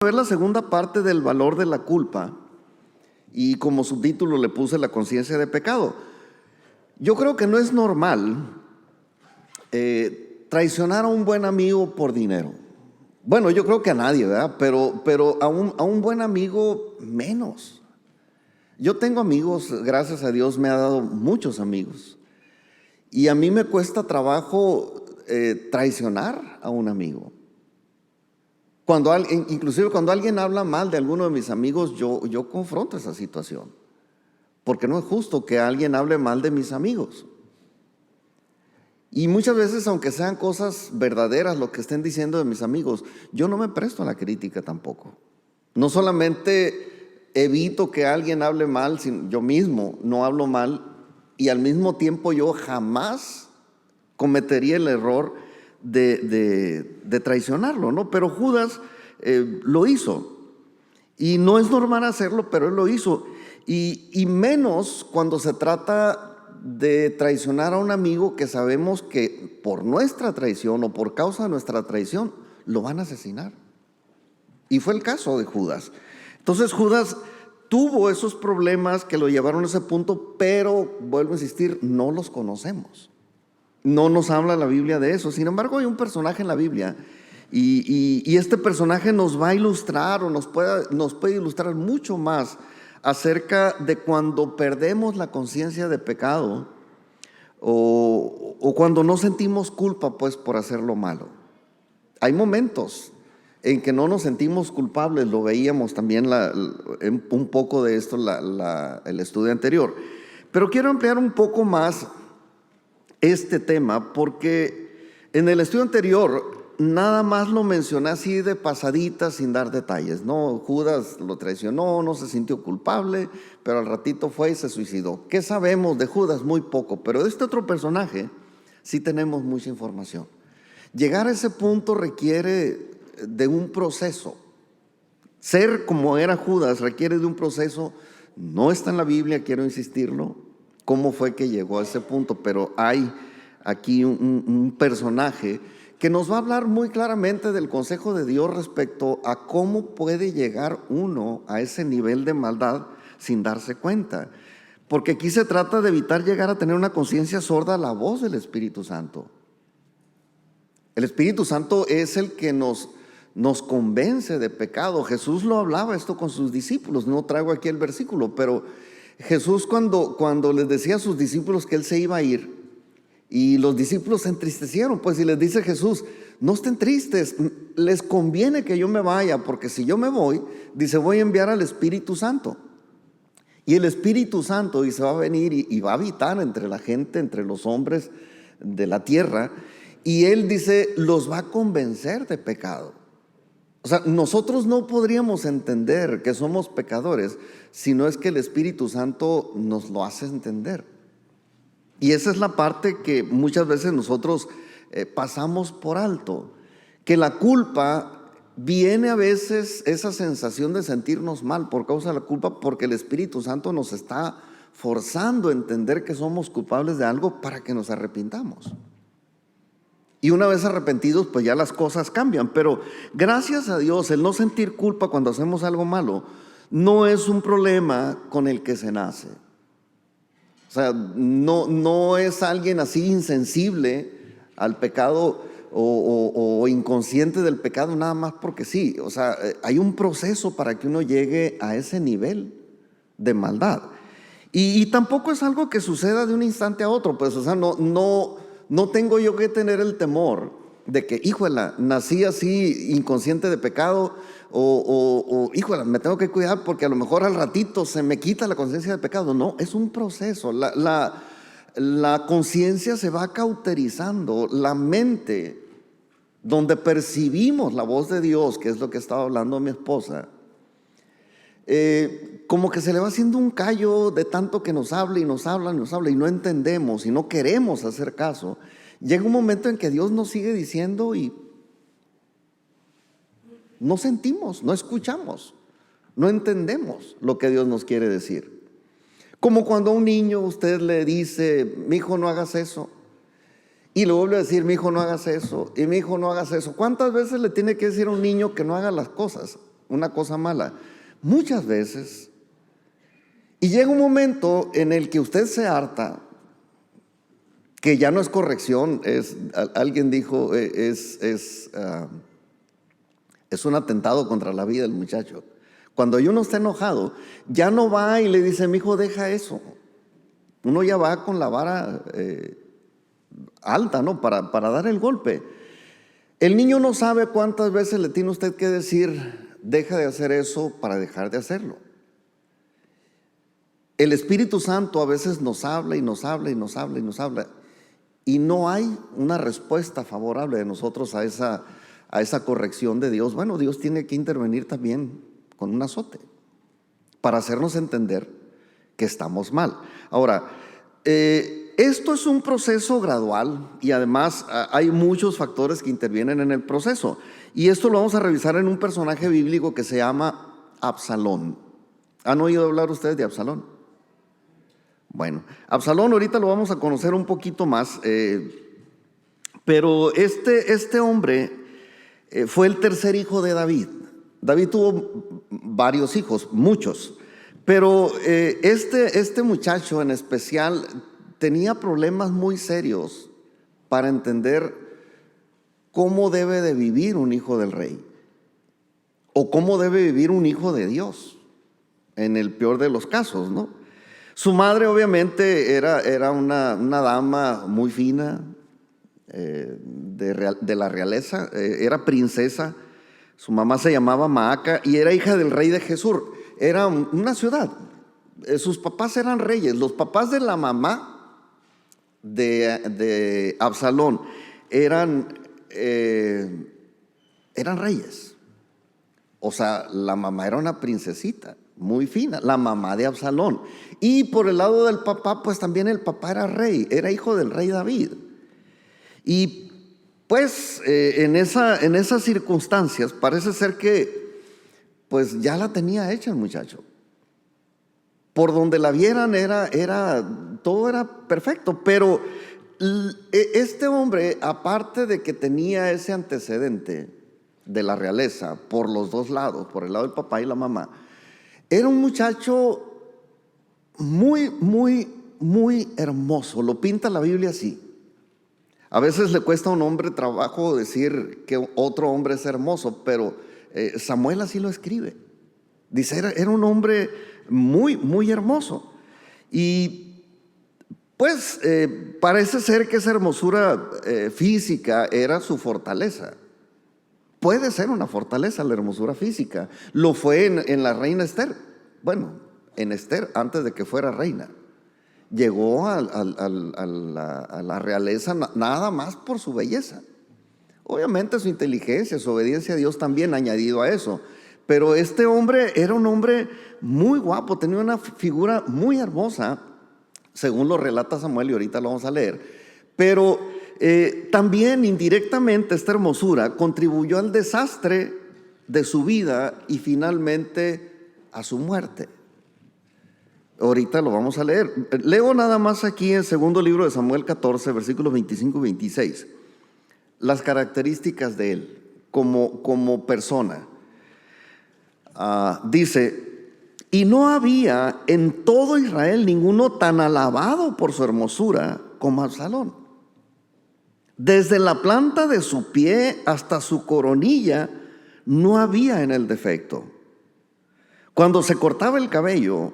ver la segunda parte del valor de la culpa y como subtítulo le puse la conciencia de pecado. Yo creo que no es normal traicionar a un buen amigo por dinero. Bueno, yo creo que a nadie, ¿verdad? Pero a un buen amigo menos. Yo tengo amigos, gracias a Dios me ha dado muchos amigos. Y a mí me cuesta trabajo traicionar a un amigo. Inclusive cuando alguien habla mal de alguno de mis amigos, yo confronto esa situación. Porque no es justo que alguien hable mal de mis amigos. Y muchas veces, aunque sean cosas verdaderas lo que estén diciendo de mis amigos, yo no me presto a la crítica tampoco. No solamente evito que alguien hable mal, sino yo mismo no hablo mal, y al mismo tiempo yo jamás cometería el error de traicionarlo, ¿no? Pero Judas lo hizo. Y no es normal hacerlo, pero él lo hizo. Y menos cuando se trata de traicionar a un amigo que sabemos que por nuestra traición o por causa de nuestra traición lo van a asesinar. Y fue el caso de Judas. Entonces Judas tuvo esos problemas que lo llevaron a ese punto, pero vuelvo a insistir, no los conocemos. No nos habla la Biblia de eso. Sin embargo, hay un personaje en la Biblia y este personaje nos va a ilustrar o nos puede ilustrar mucho más acerca de cuando perdemos la conciencia de pecado o cuando no sentimos culpa pues por hacer lo malo. Hay momentos en que no nos sentimos culpables, lo veíamos también un poco de esto el estudio anterior. Pero quiero ampliar un poco más este tema porque en el estudio anterior nada más lo mencioné así de pasadita sin dar detalles, ¿no? Judas lo traicionó, no se sintió culpable, pero al ratito fue y se suicidó. ¿Qué sabemos de Judas? Muy poco, pero de este otro personaje sí tenemos mucha información. Llegar a ese punto requiere de un proceso. Ser como era Judas requiere de un proceso. No está en la Biblia, quiero insistirlo, cómo fue que llegó a ese punto, pero hay aquí un personaje que nos va a hablar muy claramente del consejo de Dios respecto a cómo puede llegar uno a ese nivel de maldad sin darse cuenta. Porque aquí se trata de evitar llegar a tener una conciencia sorda a la voz del Espíritu Santo. El Espíritu Santo es el que nos convence de pecado. Jesús lo hablaba esto con sus discípulos. No traigo aquí el versículo, pero Jesús cuando les decía a sus discípulos que Él se iba a ir, y los discípulos se entristecieron, pues, y les dice Jesús, no estén tristes, les conviene que yo me vaya, porque si yo me voy, dice, voy a enviar al Espíritu Santo. Y el Espíritu Santo, dice, va a venir y va a habitar entre la gente, entre los hombres de la tierra, y Él dice, los va a convencer de pecado. O sea, nosotros no podríamos entender que somos pecadores si no es que el Espíritu Santo nos lo hace entender. Y esa es la parte que muchas veces nosotros pasamos por alto, que la culpa viene a veces, esa sensación de sentirnos mal por causa de la culpa, porque el Espíritu Santo nos está forzando a entender que somos culpables de algo para que nos arrepintamos. Y una vez arrepentidos, pues ya las cosas cambian. Pero gracias a Dios, el no sentir culpa cuando hacemos algo malo no es un problema con el que se nace. O sea, no es alguien así insensible al pecado o inconsciente del pecado nada más porque sí. O sea, hay un proceso para que uno llegue a ese nivel de maldad. Y tampoco es algo que suceda de un instante a otro. Pues, o sea, no tengo yo que tener el temor de que, híjole, nací así inconsciente de pecado o híjole, me tengo que cuidar porque a lo mejor al ratito se me quita la conciencia de pecado. No, es un proceso. La conciencia se va cauterizando. La mente, donde percibimos la voz de Dios, que es lo que estaba hablando mi esposa, como que se le va haciendo un callo de tanto que nos habla y nos habla y nos habla y no entendemos y no queremos hacer caso. Llega un momento en que Dios nos sigue diciendo y no sentimos, no escuchamos, no entendemos lo que Dios nos quiere decir. Como cuando a un niño usted le dice, mi hijo no hagas eso, y le vuelve a decir, mi hijo no hagas eso, y mi hijo no hagas eso. ¿Cuántas veces le tiene que decir a un niño que no haga las cosas? una cosa mala. Muchas veces. Y llega un momento en el que usted se harta, que ya no es corrección, alguien dijo, es un atentado contra la vida del muchacho. Cuando uno está enojado, ya no va y le dice, mi hijo, deja eso. Uno ya va con la vara alta, ¿no? Para dar el golpe. El niño no sabe cuántas veces le tiene usted que decir, deja de hacer eso para dejar de hacerlo. El Espíritu Santo a veces nos habla y nos habla y nos habla y nos habla. Y no hay una respuesta favorable de nosotros a esa corrección de Dios. Bueno, Dios tiene que intervenir también con un azote para hacernos entender que estamos mal. Ahora, esto es un proceso gradual y además hay muchos factores que intervienen en el proceso. Y esto lo vamos a revisar en un personaje bíblico que se llama Absalón. ¿Han oído hablar ustedes de Absalón? Bueno, Absalón ahorita lo vamos a conocer un poquito más, pero este hombre fue el tercer hijo de David. David tuvo varios hijos, muchos, pero este muchacho en especial tenía problemas muy serios para entender cómo debe de vivir un hijo del rey o cómo debe vivir un hijo de Dios, en el peor de los casos, ¿no? Su madre obviamente era una dama muy fina, de la realeza, era princesa. Su mamá se llamaba Maaca y era hija del rey de Gesur. Era una ciudad. Sus papás eran reyes. Los papás de la mamá de Absalón eran reyes. O sea, la mamá era una princesita muy fina, la mamá de Absalón. Y por el lado del papá, pues también el papá era rey, era hijo del rey David. Y pues en esas circunstancias parece ser que pues ya la tenía hecha el muchacho. Por donde la vieran todo era perfecto, pero este hombre, aparte de que tenía ese antecedente de la realeza por los dos lados, por el lado del papá y la mamá, era un muchacho muy, muy, muy hermoso. Lo pinta la Biblia así. A veces le cuesta a un hombre trabajo decir que otro hombre es hermoso, pero Samuel así lo escribe. Dice, era un hombre muy, muy hermoso. Y pues parece ser que esa hermosura física era su fortaleza. Puede ser una fortaleza la hermosura física. Lo fue en la reina Esther. Bueno, en Esther, antes de que fuera reina. Llegó a la realeza nada más por su belleza. Obviamente su inteligencia, su obediencia a Dios también añadido a eso. Pero este hombre era un hombre muy guapo, tenía una figura muy hermosa, según lo relata Samuel, y ahorita lo vamos a leer. Pero también indirectamente esta hermosura contribuyó al desastre de su vida y finalmente a su muerte. Ahorita lo vamos a leer. Leo nada más aquí en el segundo libro de Samuel 14, versículos 25 y 26, las características de él como persona. Dice, y no había en todo Israel ninguno tan alabado por su hermosura como Absalón. Desde la planta de su pie hasta su coronilla no había en él defecto. Cuando se cortaba el cabello,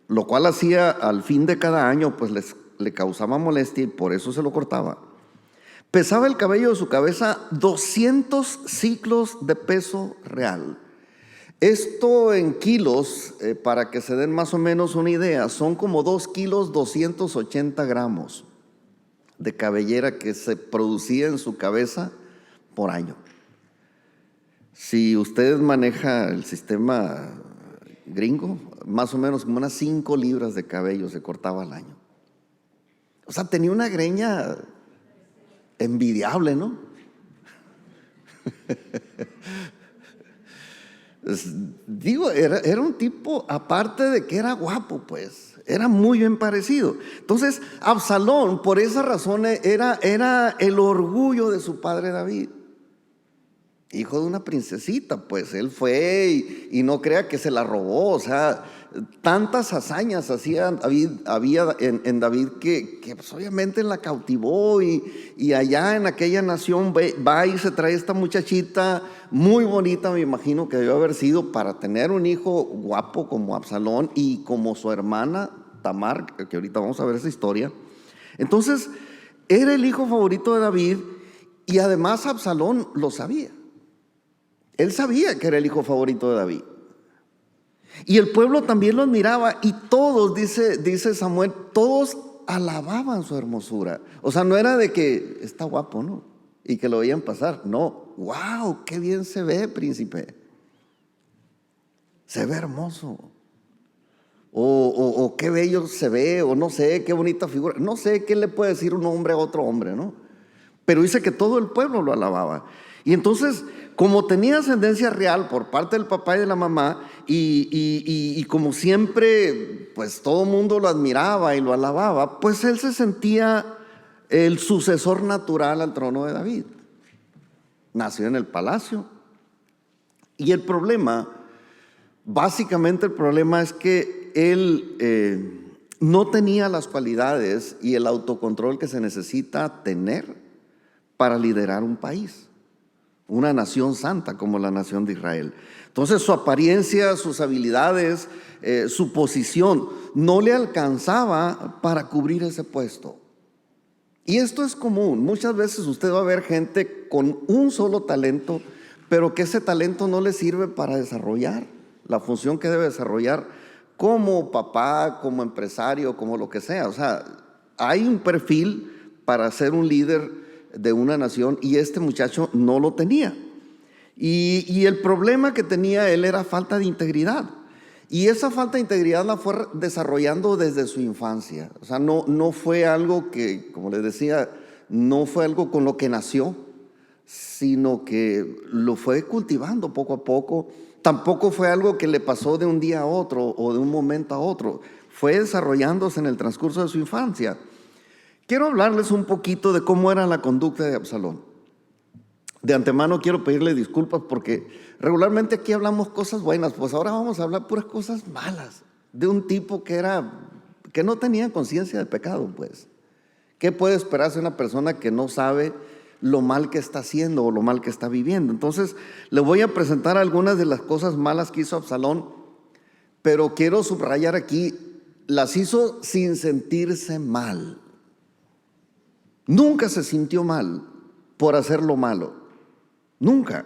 lo cual hacía al fin de cada año, pues le causaba molestia y por eso se lo cortaba. Pesaba el cabello de su cabeza 200 ciclos de peso real. Esto en kilos, para que se den más o menos una idea, son como 2 kilos 280 gramos de cabellera que se producía en su cabeza por año. Si usted maneja el sistema gringo, más o menos como unas 5 libras de cabello se cortaba al año. O sea, tenía una greña envidiable, ¿no? Digo, era un tipo, aparte de que era guapo, pues, era muy bien parecido. Entonces, Absalón, por esa razón, era el orgullo de su padre David. hijo de una princesita, pues él fue y no crea que se la robó. O sea, tantas hazañas había en David que pues obviamente la cautivó, y allá en aquella nación va y se trae esta muchachita muy bonita, me imagino que debió haber sido, para tener un hijo guapo como Absalón y como su hermana Tamar, que ahorita vamos a ver esa historia. Entonces, era el hijo favorito de David, y además Absalón lo sabía. Él sabía que era el hijo favorito de David. Y el pueblo también lo admiraba, y todos, dice Samuel, todos alababan su hermosura. O sea, no era de que está guapo, ¿no? Y que lo veían pasar. No, wow, qué bien se ve, príncipe. Se ve hermoso. O qué bello se ve, o no sé, qué bonita figura. No sé qué le puede decir un hombre a otro hombre, ¿no? Pero dice que todo el pueblo lo alababa. Y entonces, como tenía ascendencia real por parte del papá y de la mamá, y como siempre, pues todo el mundo lo admiraba y lo alababa, pues él se sentía el sucesor natural al trono de David. Nació en el palacio. Y el problema, básicamente el problema es que él no tenía las cualidades y el autocontrol que se necesita tener para liderar un país, una nación santa como la nación de Israel. Entonces su apariencia, sus habilidades, su posición no le alcanzaba para cubrir ese puesto. Y esto es común. Muchas veces usted va a ver gente con un solo talento, pero que ese talento no le sirve para desarrollar la función que debe desarrollar como papá, como empresario, como lo que sea. O sea, hay un perfil para ser un líder de una nación, y este muchacho no lo tenía. Y el problema que tenía él era falta de integridad. Y esa falta de integridad la fue desarrollando desde su infancia. O sea, no fue algo que, como les decía, no fue algo con lo que nació, sino que lo fue cultivando poco a poco. Tampoco fue algo que le pasó de un día a otro o de un momento a otro. Fue desarrollándose en el transcurso de su infancia. Quiero hablarles un poquito de cómo era la conducta de Absalón. De antemano quiero pedirle disculpas porque regularmente aquí hablamos cosas buenas, pues ahora vamos a hablar puras cosas malas de un tipo que no tenía conciencia de pecado, pues. ¿Qué puede esperarse una persona que no sabe lo mal que está haciendo o lo mal que está viviendo? Entonces, le voy a presentar algunas de las cosas malas que hizo Absalón, pero quiero subrayar aquí, las hizo sin sentirse mal. Nunca se sintió mal por hacer lo malo. Nunca.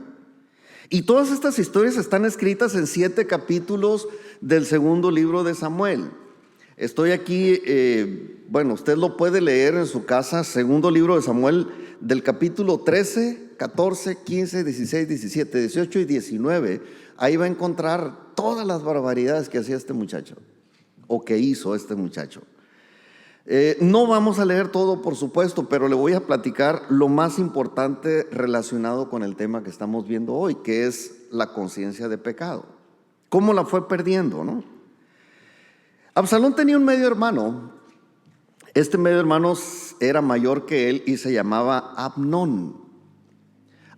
Y todas estas historias están escritas en 7 capítulos del segundo libro de Samuel. Estoy aquí, bueno, usted lo puede leer en su casa, segundo libro de Samuel, del capítulo 13, 14, 15, 16, 17, 18 y 19. Ahí va a encontrar todas las barbaridades que hacía este muchacho, o que hizo este muchacho. No vamos a leer todo, por supuesto, pero le voy a platicar lo más importante relacionado con el tema que estamos viendo hoy, que es la conciencia de pecado. ¿Cómo la fue perdiendo, no? Absalón tenía un medio hermano. Este medio hermano era mayor que él y se llamaba Amnón.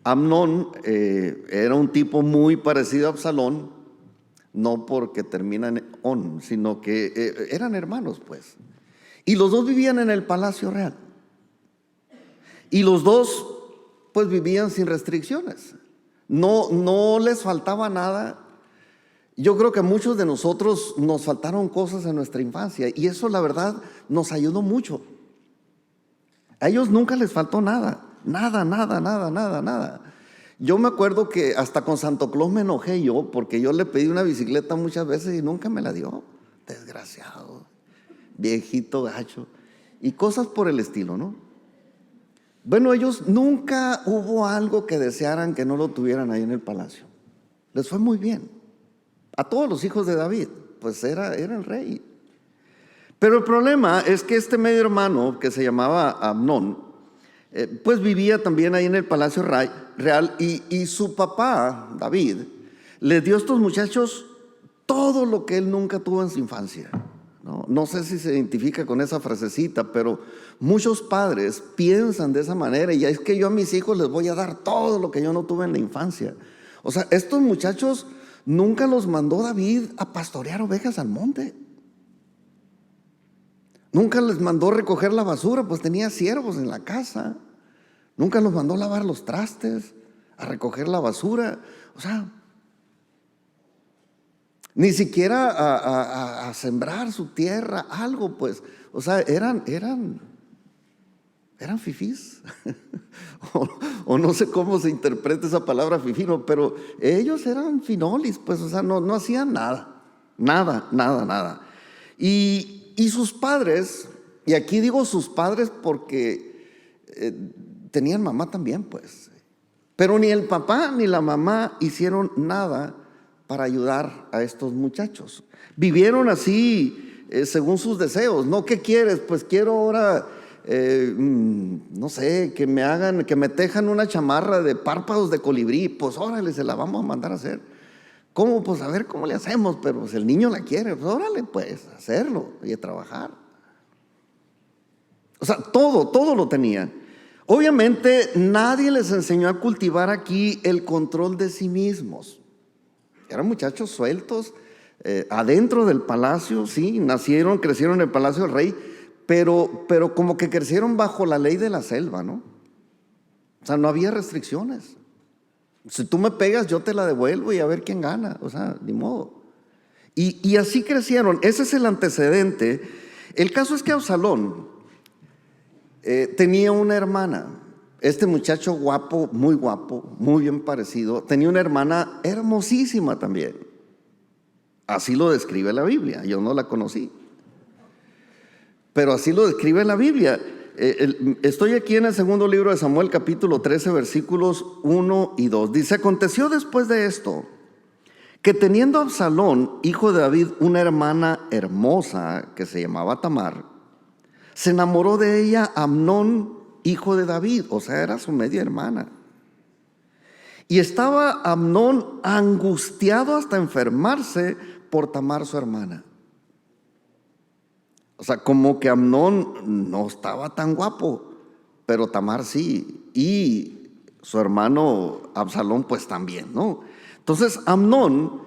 Amnón era un tipo muy parecido a Absalón, no porque termina en on, sino que eran hermanos, pues. Y los dos vivían en el palacio real. Y los dos, pues, vivían sin restricciones. No les faltaba nada. Yo creo que a muchos de nosotros nos faltaron cosas en nuestra infancia, y eso, la verdad, nos ayudó mucho. A ellos nunca les faltó nada. Nada. Yo me acuerdo que hasta con Santo Claus me enojé yo, porque yo le pedí una bicicleta muchas veces y nunca me la dio. Desgraciado. Viejito gacho, y cosas por el estilo, ¿no? Bueno, ellos nunca hubo algo que desearan que no lo tuvieran ahí en el palacio. Les fue muy bien. A todos los hijos de David, pues era el rey. Pero el problema es que este medio hermano, que se llamaba Amnón, pues vivía también ahí en el palacio real, y su papá, David, le dio a estos muchachos todo lo que él nunca tuvo en su infancia. ¿no? No sé si se identifica con esa frasecita, pero muchos padres piensan de esa manera, y es que yo a mis hijos les voy a dar todo lo que yo no tuve en la infancia. O sea, estos muchachos nunca los mandó David a pastorear ovejas al monte. Nunca les mandó recoger la basura, pues tenía siervos en la casa. Nunca los mandó a lavar los trastes, a recoger la basura. O sea, ni siquiera a sembrar su tierra, algo, pues. O sea, eran fifís. o no sé cómo se interpreta esa palabra fifino, pero ellos eran finolis, pues, o sea, no hacían nada. Nada. Y sus padres, y aquí digo sus padres porque tenían mamá también, pues. Pero ni el papá ni la mamá hicieron nada para ayudar a estos muchachos. Vivieron así según sus deseos. ¿No? ¿Qué quieres? Pues quiero ahora, no sé, que me tejan una chamarra de párpados de colibrí. Pues órale, se la vamos a mandar a hacer. ¿Cómo? Pues a ver cómo le hacemos, pero pues el niño la quiere. Pues órale, pues, hacerlo y a trabajar. O sea, todo lo tenía. Obviamente nadie les enseñó a cultivar aquí el control de sí mismos. Eran muchachos sueltos, adentro del palacio, sí, crecieron en el palacio del rey, pero como que crecieron bajo la ley de la selva, ¿no? O sea, no había restricciones. Si tú me pegas, yo te la devuelvo y a ver quién gana. O sea, ni modo. Y así crecieron. Ese es el antecedente. El caso es que Absalón tenía una hermana. Este muchacho guapo, muy bien parecido, tenía una hermana hermosísima también. Así lo describe la Biblia. Yo no la conocí, pero así lo describe la Biblia. Estoy aquí en el segundo libro de Samuel, capítulo 13, versículos 1 y 2. Dice: aconteció después de esto, que teniendo Absalón, hijo de David, una hermana hermosa que se llamaba Tamar, se enamoró de ella Amnón, hijo de David, o sea, era su media hermana. Y estaba Amnón angustiado hasta enfermarse por Tamar, su hermana. O sea, como que Amnón no estaba tan guapo, pero Tamar sí, y su hermano Absalón pues también, ¿no? Entonces Amnón,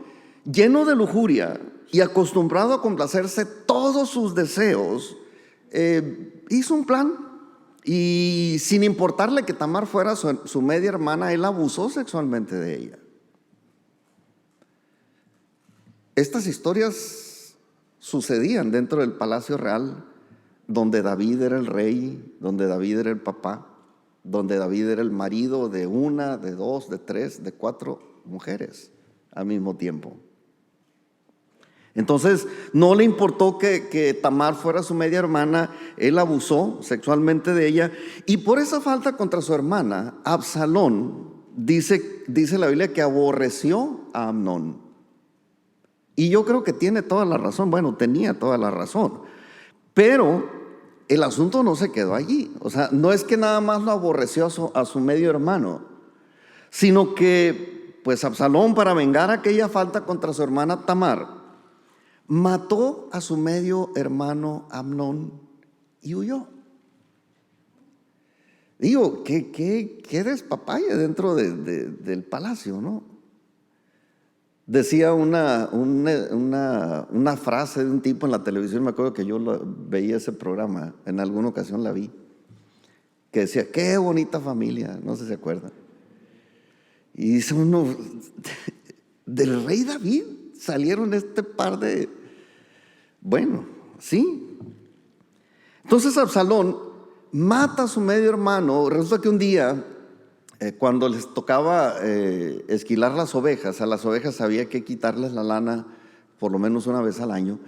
lleno de lujuria y acostumbrado a complacerse todos sus deseos, hizo un plan, y sin importarle que Tamar fuera su media hermana, él abusó sexualmente de ella. Estas historias sucedían dentro del palacio real, donde David era el rey, donde David era el papá, donde David era el marido de una, de dos, de tres, de cuatro mujeres al mismo tiempo. Entonces no le importó que Tamar fuera su media hermana. Él abusó sexualmente de ella, y por esa falta contra su hermana, Absalón, dice la Biblia, que aborreció a Amnón. Y yo creo que tiene toda la razón. Bueno, tenía toda la razón, pero el asunto no se quedó allí. O sea, no es que nada más lo aborreció a su medio hermano, sino que pues Absalón, para vengar aquella falta contra su hermana Tamar, mató a su medio hermano Amnón y huyó. Digo, qué despapalle dentro del palacio, ¿no? Decía una frase de un tipo en la televisión, me acuerdo que yo veía ese programa, en alguna ocasión la vi, que decía: qué bonita familia, no sé si se acuerdan. Y dice uno: del rey David salieron este par de... Bueno, sí. Entonces Absalón mata a su medio hermano. Resulta que un día, cuando les tocaba esquilar las ovejas, a las ovejas había que quitarles la lana por lo menos una vez al año.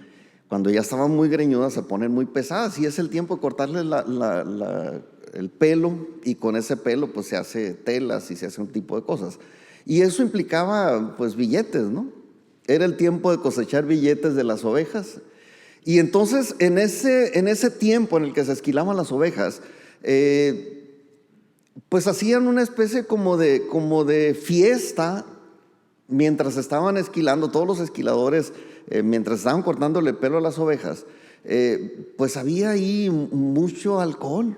Cuando ya estaban muy greñudas, se ponen muy pesadas, y es el tiempo de cortarles el pelo, y con ese pelo pues se hace telas y se hace un tipo de cosas. Y eso implicaba pues billetes, ¿no? Era el tiempo de cosechar billetes de las ovejas. Y entonces en ese tiempo en el que se esquilaban las ovejas, pues hacían una especie como de fiesta mientras estaban esquilando. Todos los esquiladores, mientras estaban cortándole el pelo a las ovejas, pues había ahí mucho alcohol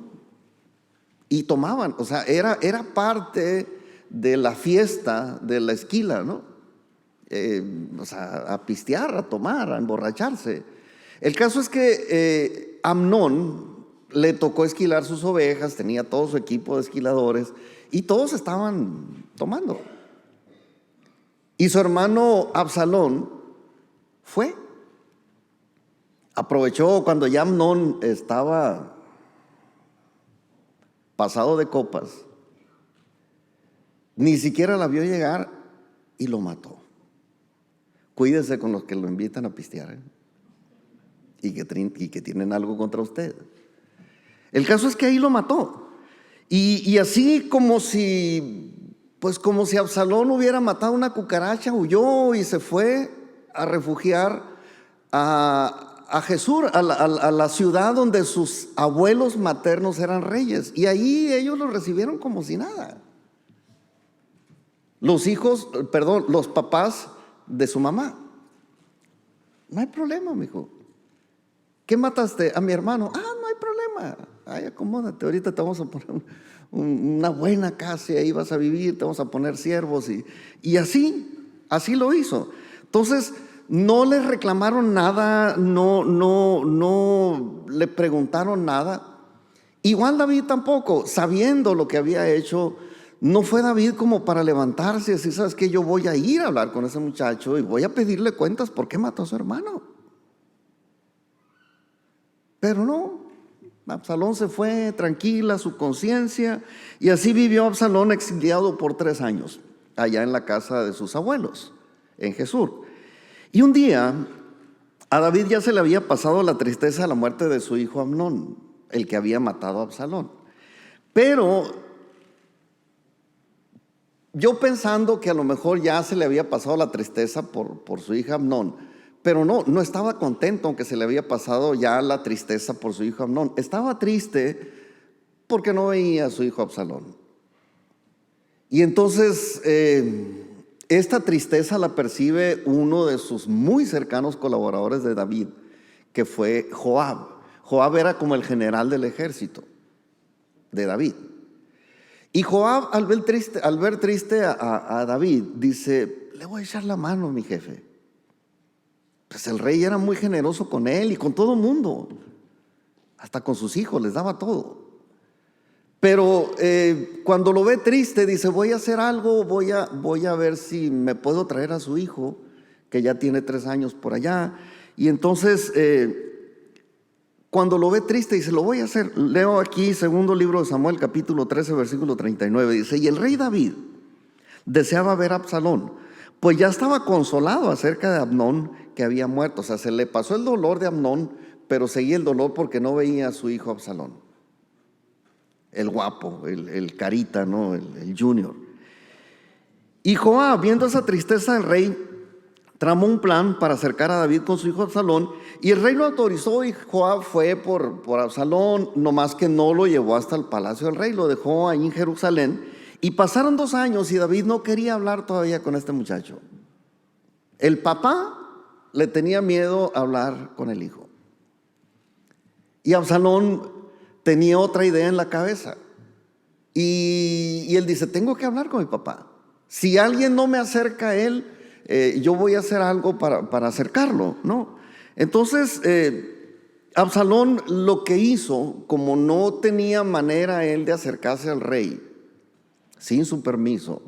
y tomaban, o sea, era parte de la fiesta de la esquila, ¿no? O sea, a pistear, a tomar, a emborracharse. El caso es que Amnón le tocó esquilar sus ovejas, tenía todo su equipo de esquiladores y todos estaban tomando. Y su hermano Absalón fue. Aprovechó cuando ya Amnón estaba pasado de copas, ni siquiera la vio llegar y lo mató. Cuídese con los que lo invitan a pistear, ¿eh? y que tienen algo contra usted. El caso es que ahí lo mató. Y así como si Absalón hubiera matado una cucaracha, huyó y se fue a refugiar a Jesús, a la ciudad donde sus abuelos maternos eran reyes. Y ahí ellos lo recibieron como si nada. Los papás de su mamá. No hay problema, mijo. ¿Qué mataste? A mi hermano. No hay problema. Ay, acomódate, ahorita te vamos a poner una buena casa y ahí vas a vivir, te vamos a poner siervos y así lo hizo. Entonces, no le reclamaron nada, no le preguntaron nada. Igual David tampoco, sabiendo lo que había hecho, no fue David como para levantarse y decir, ¿sabes qué? Yo voy a ir a hablar con ese muchacho y voy a pedirle cuentas por qué mató a su hermano. Pero no, Absalón se fue tranquila, su conciencia, y así vivió Absalón exiliado por 3 años, allá en la casa de sus abuelos, en Jesús. Y un día, a David ya se le había pasado la tristeza de la muerte de su hijo Amnón, el que había matado a Absalón. Pero yo pensando que a lo mejor ya se le había pasado la tristeza por su hija Amnón, pero no estaba contento aunque se le había pasado ya la tristeza por su hijo Amnón. Estaba triste porque no veía a su hijo Absalón. Y entonces esta tristeza la percibe uno de sus muy cercanos colaboradores de David, que fue Joab. Joab era como el general del ejército de David. Y Joab, al ver triste a David, dice, le voy a echar la mano a mi jefe. Pues el rey era muy generoso con él y con todo el mundo, hasta con sus hijos, les daba todo. Pero cuando lo ve triste, dice, voy a hacer algo, voy a ver si me puedo traer a su hijo, que ya tiene 3 años por allá. Y entonces, cuando lo ve triste, dice, lo voy a hacer. Leo aquí, segundo libro de Samuel, capítulo 13, versículo 39, dice, y el rey David deseaba ver a Absalón, pues ya estaba consolado acerca de Amnón, que había muerto. O sea, se le pasó el dolor de Amnón, pero seguía el dolor porque no veía a su hijo Absalón. El guapo, el carita, ¿no? El junior. Y Joab, viendo esa tristeza del rey, tramó un plan para acercar a David con su hijo Absalón, y el rey lo autorizó y Joab fue por Absalón, nomás que no lo llevó hasta el palacio del rey, lo dejó ahí en Jerusalén. Y pasaron 2 años y David no quería hablar todavía con este muchacho. El papá le tenía miedo a hablar con el hijo. Y Absalón tenía otra idea en la cabeza. Y él dice, tengo que hablar con mi papá. Si alguien no me acerca a él, yo voy a hacer algo para acercarlo, ¿no? Entonces, Absalón lo que hizo, como no tenía manera él de acercarse al rey, sin su permiso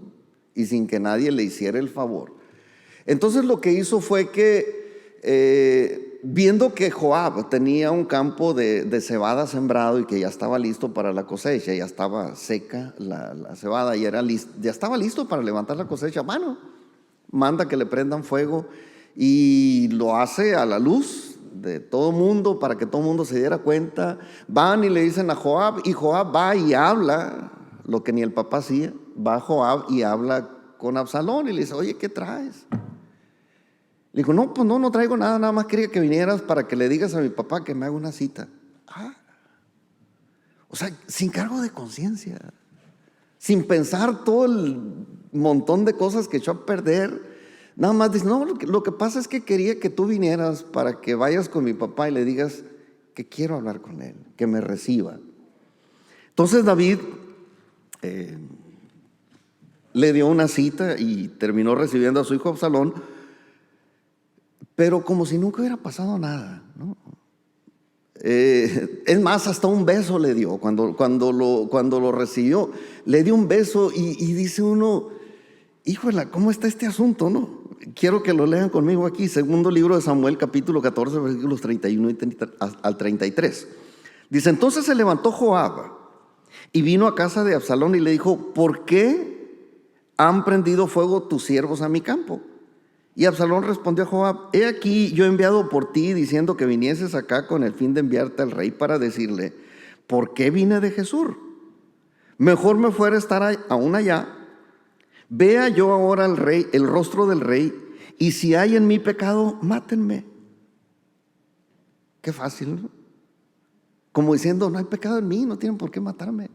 y sin que nadie le hiciera el favor, entonces lo que hizo fue que viendo que Joab tenía un campo de cebada sembrado y que ya estaba listo para la cosecha, ya estaba seca la cebada y ya estaba listo para levantar la cosecha, bueno, manda que le prendan fuego y lo hace a la luz de todo mundo para que todo mundo se diera cuenta. Van y le dicen a Joab y Joab va y habla lo que ni el papá hacía. Va Joab y habla con Absalón y le dice, oye, ¿qué traes? Le dijo, no, pues no traigo nada, nada más quería que vinieras para que le digas a mi papá que me haga una cita. O sea, sin cargo de conciencia, sin pensar todo el montón de cosas que echó a perder, Nada más dice, no, lo que pasa es que quería que tú vinieras para que vayas con mi papá y le digas que quiero hablar con él, que me reciba. Entonces David le dio una cita y terminó recibiendo a su hijo Absalón, pero como si nunca hubiera pasado nada, ¿no? Es más, hasta un beso le dio cuando lo recibió. Le dio un beso y dice uno, híjole, ¿cómo está este asunto, no? Quiero que lo lean conmigo aquí, segundo libro de Samuel, capítulo 14, versículos 31 al 33. Dice, entonces se levantó Joab y vino a casa de Absalón y le dijo, ¿por qué han prendido fuego tus siervos a mi campo? Y Absalón respondió a Joab, he aquí yo he enviado por ti diciendo que vinieses acá con el fin de enviarte al rey para decirle, ¿por qué vine de Jesús? Mejor me fuera estar aún allá. Vea yo ahora al rey, el rostro del rey, y si hay en mí pecado, mátenme. Qué fácil, ¿no? Como diciendo, no hay pecado en mí, no tienen por qué matarme.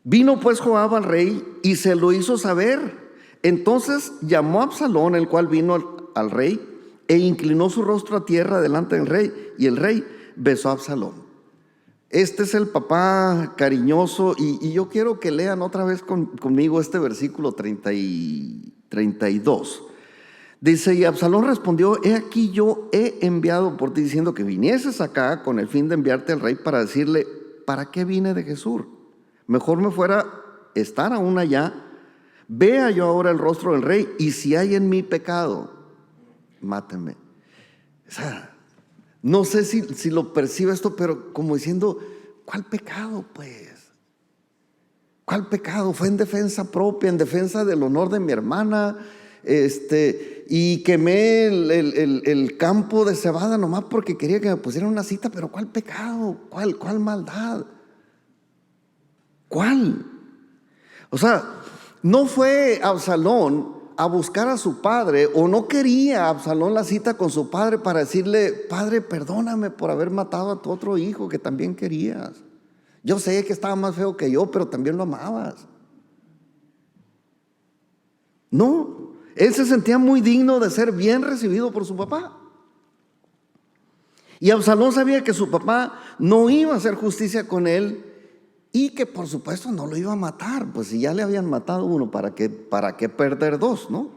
Vino pues Joab al rey y se lo hizo saber. Entonces llamó a Absalón, el cual vino al rey, e inclinó su rostro a tierra delante del rey, y el rey besó a Absalón. Este es el papá cariñoso, y yo quiero que lean otra vez conmigo este versículo 32. Dice, y Absalón respondió, he aquí yo he enviado por ti diciendo que vinieses acá con el fin de enviarte al rey para decirle, ¿para qué vine de Jesús? Mejor me fuera estar aún allá. Vea yo ahora el rostro del rey, y si hay en mí pecado, mátenme. O sea, no sé si lo percibe esto, pero como diciendo, ¿cuál pecado pues? ¿Cuál pecado? Fue en defensa propia, en defensa del honor de mi hermana, y quemé el campo de cebada nomás porque quería que me pusieran una cita, pero ¿cuál pecado? ¿Cuál maldad? ¿Cuál? O sea, no fue Absalón a buscar a su padre, o no quería Absalón la cita con su padre para decirle, padre, perdóname por haber matado a tu otro hijo que también querías. Yo sé que estaba más feo que yo, pero también lo amabas. No, él se sentía muy digno de ser bien recibido por su papá. Y Absalón sabía que su papá no iba a hacer justicia con él, y que por supuesto no lo iba a matar, pues si ya le habían matado uno, ¿para qué perder dos, no?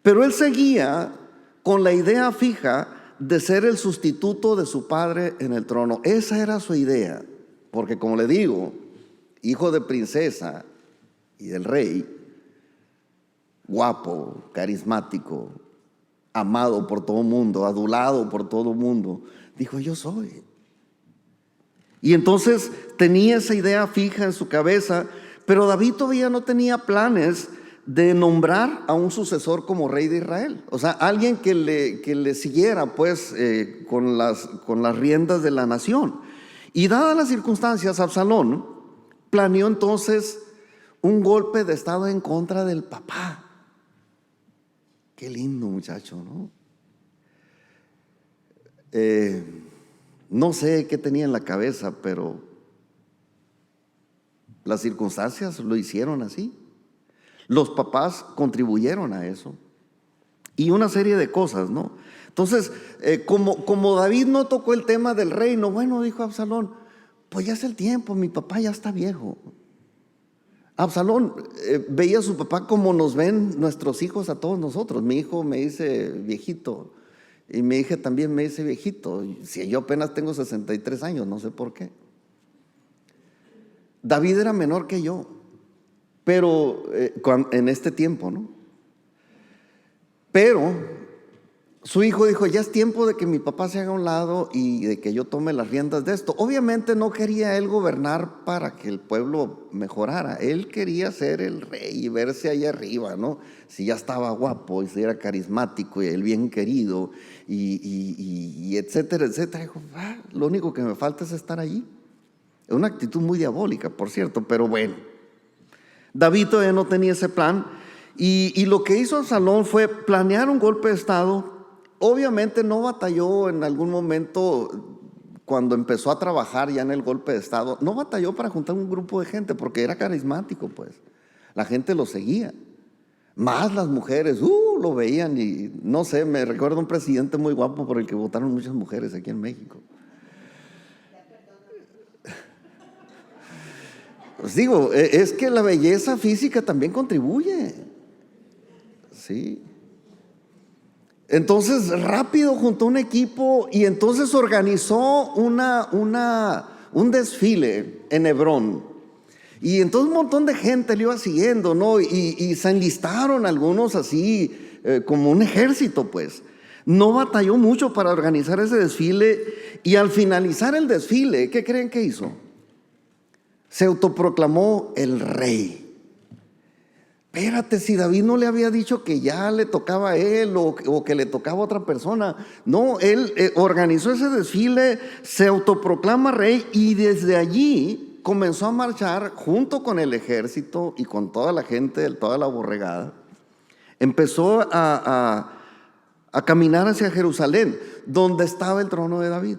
Pero él seguía con la idea fija de ser el sustituto de su padre en el trono. Esa era su idea, porque como le digo, hijo de princesa y del rey, guapo, carismático, amado por todo el mundo, adulado por todo el mundo, dijo, yo soy. Y entonces tenía esa idea fija en su cabeza, pero David todavía no tenía planes de nombrar a un sucesor como rey de Israel. O sea, alguien que le siguiera pues con las riendas de la nación. Y dadas las circunstancias, Absalón planeó entonces un golpe de estado en contra del papá. Qué lindo muchacho, ¿no? No sé qué tenía en la cabeza, pero las circunstancias lo hicieron así. Los papás contribuyeron a eso. Y una serie de cosas, ¿no? Entonces, como David no tocó el tema del reino, bueno, dijo Absalón, pues ya es el tiempo, mi papá ya está viejo. Absalón veía a su papá como nos ven nuestros hijos a todos nosotros. Mi hijo me dice viejito, y mi hija también me dice viejito. Si yo apenas tengo 63 años, no sé por qué. David era menor que yo, pero en este tiempo, ¿no? Pero su hijo dijo, ya es tiempo de que mi papá se haga a un lado y de que yo tome las riendas de esto. Obviamente no quería él gobernar para que el pueblo mejorara. Él quería ser el rey y verse ahí arriba, ¿no? Si ya estaba guapo y si era carismático y el bien querido y etcétera, etcétera. Dijo, lo único que me falta es estar allí. Es una actitud muy diabólica, por cierto, pero bueno. David todavía no tenía ese plan. Y lo que hizo Absalón fue planear un golpe de estado. Obviamente no batalló en algún momento, cuando empezó a trabajar ya en el golpe de estado, no batalló para juntar un grupo de gente porque era carismático, pues la gente lo seguía. Más las mujeres, lo veían y no sé, me recuerdo un presidente muy guapo por el que votaron muchas mujeres aquí en México. Pues digo, es que la belleza física también contribuye, ¿sí? Entonces rápido juntó un equipo y entonces organizó un desfile en Hebrón. Y entonces un montón de gente le iba siguiendo, ¿no? Y se enlistaron algunos así, como un ejército, pues. No batalló mucho para organizar ese desfile. Y al finalizar el desfile, ¿qué creen que hizo? Se autoproclamó el rey. Espérate, si David no le había dicho que ya le tocaba a él o que le tocaba a otra persona. No, él organizó ese desfile, se autoproclama rey y desde allí comenzó a marchar junto con el ejército y con toda la gente, toda la borregada. Empezó a caminar hacia Jerusalén, donde estaba el trono de David.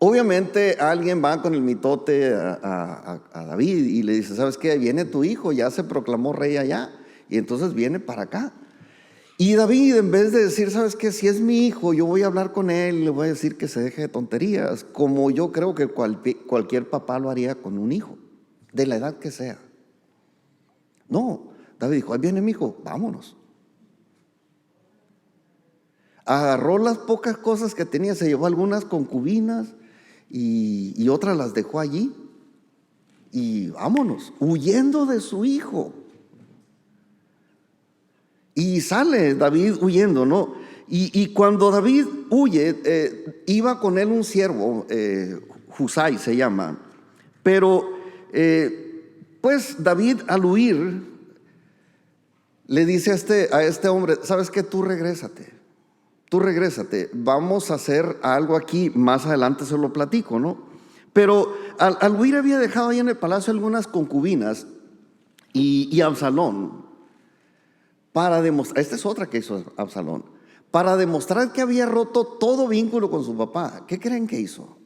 Obviamente alguien va con el mitote a David y le dice, ¿sabes qué? Viene tu hijo, ya se proclamó rey allá y entonces viene para acá. Y David, en vez de decir, ¿sabes qué? Si es mi hijo, yo voy a hablar con él y le voy a decir que se deje de tonterías, como yo creo que cualquier papá lo haría con un hijo, de la edad que sea. No, David dijo, ahí viene mi hijo, vámonos. Agarró las pocas cosas que tenía, se llevó algunas concubinas y otras las dejó allí y vámonos, huyendo de su hijo. Y sale David huyendo, ¿no? Y cuando David huye, iba con él un siervo, Husai se llama. Pero pues David al huir le dice a este hombre, ¿sabes qué? Tú regrésate, vamos a hacer algo aquí, más adelante se lo platico, ¿no? Pero al huir había dejado ahí en el palacio algunas concubinas y Absalón, para demostrar, esta es otra que hizo Absalón, para demostrar que había roto todo vínculo con su papá. ¿Qué creen que hizo?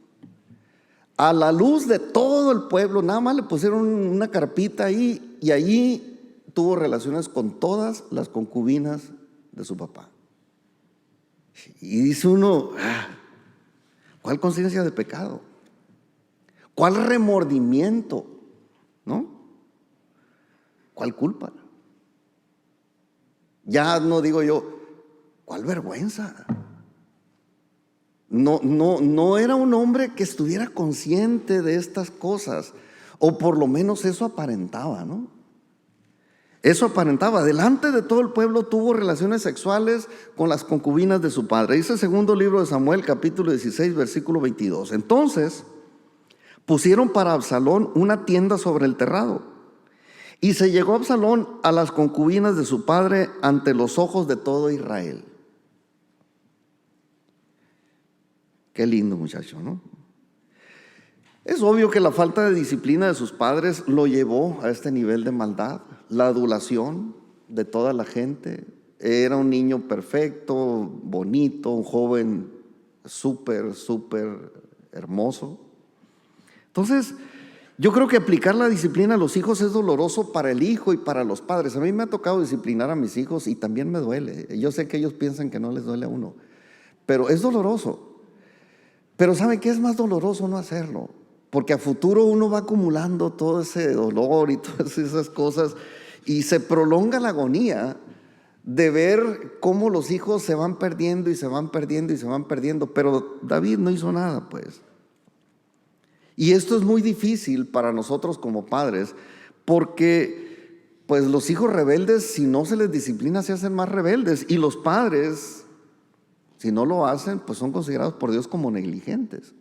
A la luz de todo el pueblo, nada más le pusieron una carpita ahí y allí tuvo relaciones con todas las concubinas de su papá. Y dice uno, ¿cuál conciencia de pecado? ¿Cuál remordimiento? ¿No? ¿Cuál culpa? Ya no digo yo, ¿cuál vergüenza? No era un hombre que estuviera consciente de estas cosas, o por lo menos eso aparentaba, ¿no? Eso aparentaba. Delante de todo el pueblo tuvo relaciones sexuales con las concubinas de su padre. Dice el segundo libro de Samuel, capítulo 16, versículo 22. Entonces pusieron para Absalón una tienda sobre el terrado. Y se llegó Absalón a las concubinas de su padre ante los ojos de todo Israel. Qué lindo muchacho, ¿no? Es obvio que la falta de disciplina de sus padres lo llevó a este nivel de maldad. La adulación de toda la gente. Era un niño perfecto, bonito, un joven súper hermoso. Entonces, yo creo que aplicar la disciplina a los hijos es doloroso para el hijo y para los padres. A mí me ha tocado disciplinar a mis hijos y también me duele. Yo sé que ellos piensan que no les duele a uno, pero es doloroso. Pero ¿sabe qué es más doloroso? No hacerlo. Porque a futuro uno va acumulando todo ese dolor y todas esas cosas y se prolonga la agonía de ver cómo los hijos se van perdiendo y se van perdiendo y se van perdiendo. Pero David no hizo nada, pues. Y esto es muy difícil para nosotros como padres, porque pues los hijos rebeldes, si no se les disciplina, se hacen más rebeldes. Y los padres, si no lo hacen, pues son considerados por Dios como negligentes.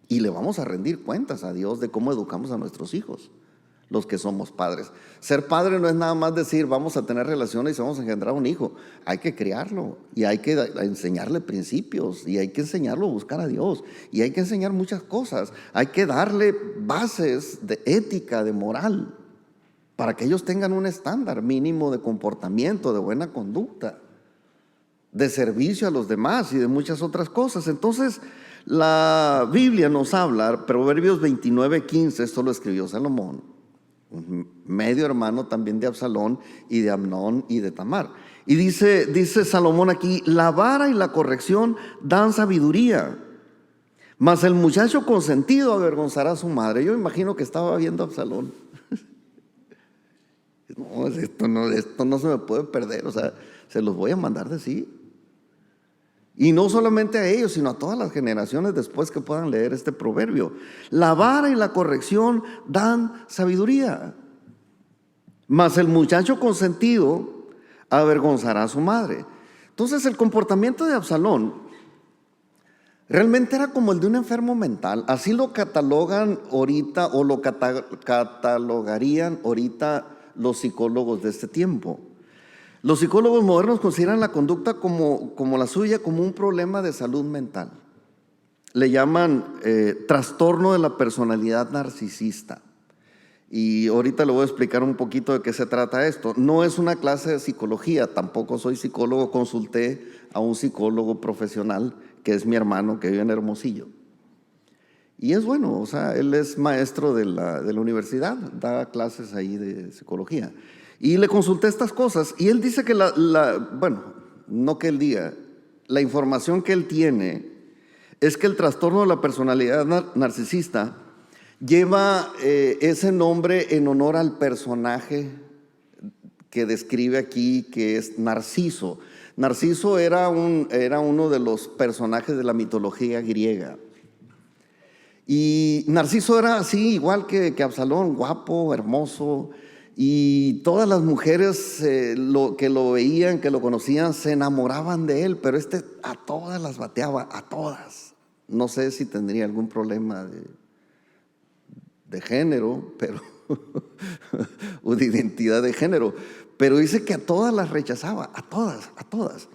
Y le vamos a rendir cuentas a Dios de cómo educamos a nuestros hijos, los que somos padres. Ser padre no es nada más decir vamos a tener relaciones y vamos a engendrar un hijo. Hay que criarlo y hay que enseñarle principios y hay que enseñarlo a buscar a Dios y hay que enseñar muchas cosas. Hay que darle bases de ética, de moral, para que ellos tengan un estándar mínimo de comportamiento, de buena conducta, de servicio a los demás y de muchas otras cosas. Entonces, la Biblia nos habla, Proverbios 29:15, esto lo escribió Salomón, medio hermano también de Absalón y de Amnón y de Tamar. Y dice Salomón aquí: la vara y la corrección dan sabiduría, mas el muchacho consentido avergonzará a su madre. Yo imagino que estaba viendo a Absalón. No, esto no se me puede perder, o sea, se los voy a mandar decir. Y no solamente a ellos, sino a todas las generaciones después que puedan leer este proverbio. La vara y la corrección dan sabiduría, mas el muchacho consentido avergonzará a su madre. Entonces el comportamiento de Absalón realmente era como el de un enfermo mental. Así lo catalogan ahorita, o lo catalogarían ahorita los psicólogos de este tiempo. Los psicólogos modernos consideran la conducta como la suya como un problema de salud mental. Le llaman trastorno de la personalidad narcisista. Y ahorita le voy a explicar un poquito de qué se trata esto. No es una clase de psicología, tampoco soy psicólogo, consulté a un psicólogo profesional que es mi hermano, que vive en Hermosillo. Y es bueno, o sea, él es maestro de la universidad, da clases ahí de psicología. Y le consulté estas cosas y él dice que bueno, no que él diga, la información que él tiene es que el trastorno de la personalidad narcisista lleva ese nombre en honor al personaje que describe aquí, que es Narciso. Narciso era uno de los personajes de la mitología griega. Y Narciso era así, igual que Absalón, guapo, hermoso. Y todas las mujeres que lo veían, que lo conocían, se enamoraban de él, pero a todas las bateaba, a todas. No sé si tendría algún problema de género, pero o de identidad de género, pero dice que a todas las rechazaba, a todas.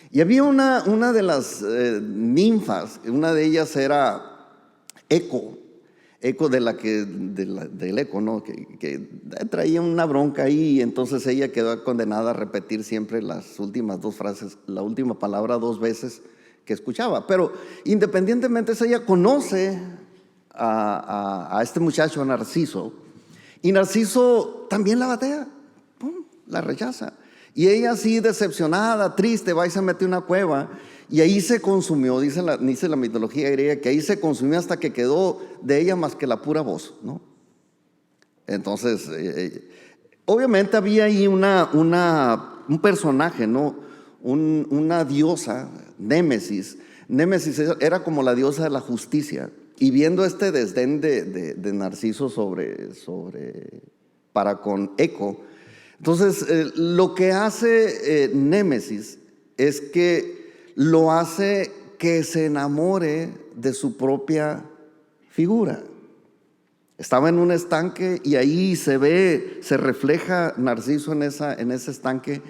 Y había una de las ninfas, una de ellas era Eco del Eco, ¿no? Que traía una bronca ahí, y entonces ella quedó condenada a repetir siempre las últimas dos frases, la última palabra 2 veces que escuchaba. Pero independientemente, ella conoce a este muchacho Narciso, y Narciso también la batea, ¡pum!, la rechaza. Y ella así decepcionada, triste, va y se mete en una cueva. Y ahí se consumió, dice la mitología griega, que ahí se consumió hasta que quedó de ella más que la pura voz, ¿no? Entonces, obviamente había ahí un personaje, ¿no? Una diosa, Némesis. Némesis era como la diosa de la justicia. Y viendo este desdén de Narciso para con Eco, entonces lo que hace Némesis es que lo hace que se enamore de su propia figura. Estaba en un estanque y ahí se refleja Narciso en ese estanque,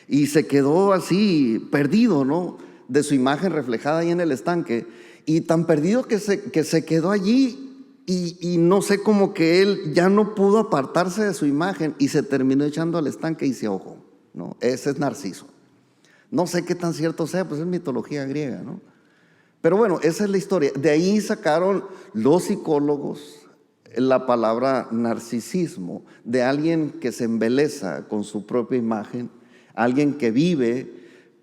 y se quedó así perdido, ¿no?, de su imagen reflejada ahí en el estanque, y tan perdido que se quedó allí, y no sé, como que él ya no pudo apartarse de su imagen y se terminó echando al estanque y se ahogó, ¿no? Ese es Narciso. No sé qué tan cierto sea, pues es mitología griega, ¿no? Pero bueno, esa es la historia. De ahí sacaron los psicólogos la palabra narcisismo, de alguien que se embeleza con su propia imagen, alguien que vive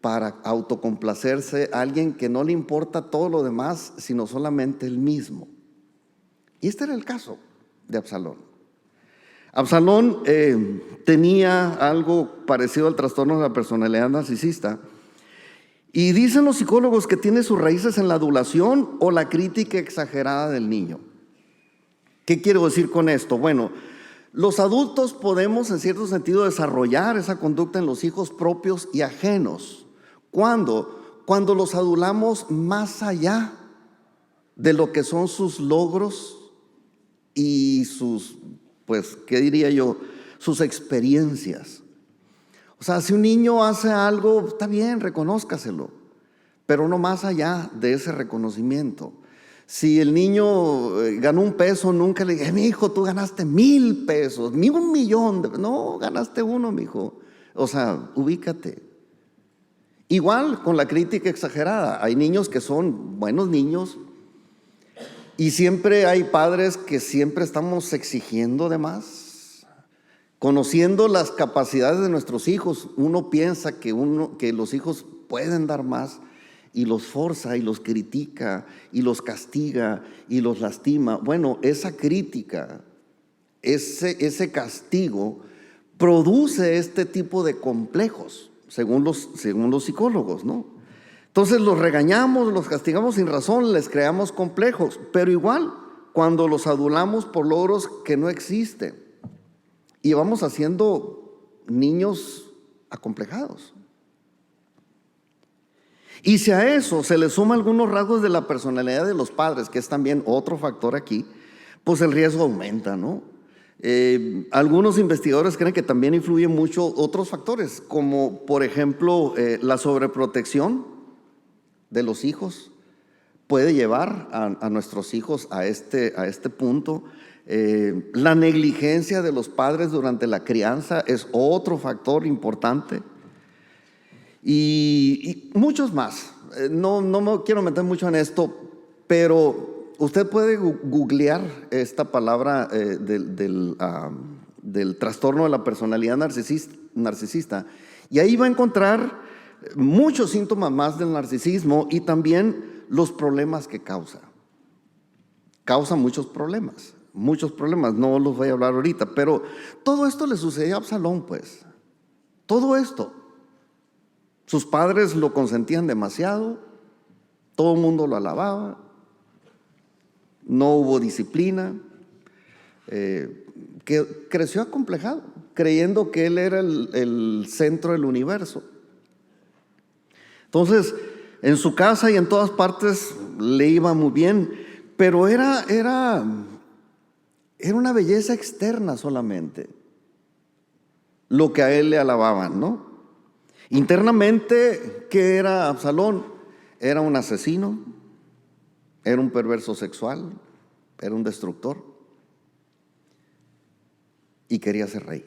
para autocomplacerse, alguien que no le importa todo lo demás, sino solamente él mismo. Y este era el caso de Absalón. Absalón tenía algo parecido al trastorno de la personalidad narcisista, y dicen los psicólogos que tiene sus raíces en la adulación o la crítica exagerada del niño. ¿Qué quiero decir con esto? Bueno, los adultos podemos en cierto sentido desarrollar esa conducta en los hijos propios y ajenos. Cuando los adulamos más allá de lo que son sus logros y sus, pues, ¿qué diría yo?, sus experiencias. O sea, si un niño hace algo, está bien, reconózcaselo, pero no más allá de ese reconocimiento. Si el niño ganó $1, nunca le dije: mi hijo, tú ganaste 1,000 pesos, ni 1,000,000. No, ganaste 1, mi hijo. O sea, ubícate. Igual con la crítica exagerada. Hay niños que son buenos niños, y siempre hay padres que siempre estamos exigiendo de más, Conociendo las capacidades de nuestros hijos, uno piensa que los hijos pueden dar más y los forza y los critica y los castiga y los lastima. Bueno, esa crítica, ese castigo produce este tipo de complejos, según los psicólogos, ¿no? Entonces los regañamos, los castigamos sin razón, les creamos complejos, pero igual cuando los adulamos por logros que no existen. Y vamos haciendo niños acomplejados. Y si a eso se le suma algunos rasgos de la personalidad de los padres, que es también otro factor aquí, pues el riesgo aumenta, ¿no? Algunos investigadores creen que también influyen mucho otros factores, como por ejemplo la sobreprotección de los hijos puede llevar a nuestros hijos a este punto. La negligencia de los padres durante la crianza es otro factor importante y muchos más. No me quiero meter mucho en esto, pero usted puede googlear esta palabra del trastorno de la personalidad narcisista y ahí va a encontrar muchos síntomas más del narcisismo y también los problemas que causa. Causa muchos problemas, no los voy a hablar ahorita, pero todo esto le sucedió a Absalón, pues. Todo esto. Sus padres lo consentían demasiado, todo el mundo lo alababa, no hubo disciplina, que creció acomplejado, creyendo que él era el centro del universo. Entonces, en su casa y en todas partes le iba muy bien, pero era una belleza externa solamente lo que a él le alababan, ¿no? Internamente, ¿qué era Absalón? Era un asesino, era un perverso sexual, era un destructor y quería ser rey.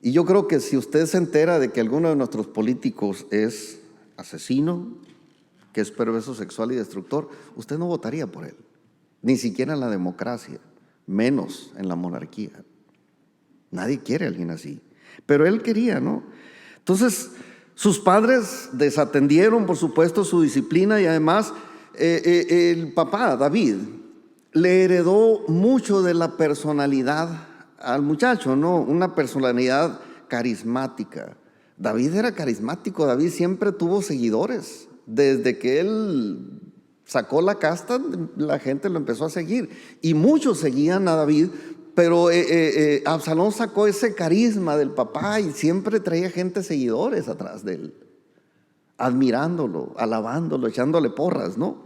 Y yo creo que si usted se entera de que alguno de nuestros políticos es asesino, que es perverso sexual y destructor, usted no votaría por él, ni siquiera en la democracia, menos en la monarquía. Nadie quiere a alguien así, pero él quería, ¿no? Entonces, sus padres desatendieron, por supuesto, su disciplina y además el papá, David, le heredó mucho de la personalidad al muchacho, ¿no? Una personalidad carismática. David era carismático, David siempre tuvo seguidores. Desde que él sacó la casta, la gente lo empezó a seguir. Y muchos seguían a David, pero Absalón sacó ese carisma del papá y siempre traía gente seguidores atrás de él, admirándolo, alabándolo, echándole porras, ¿no?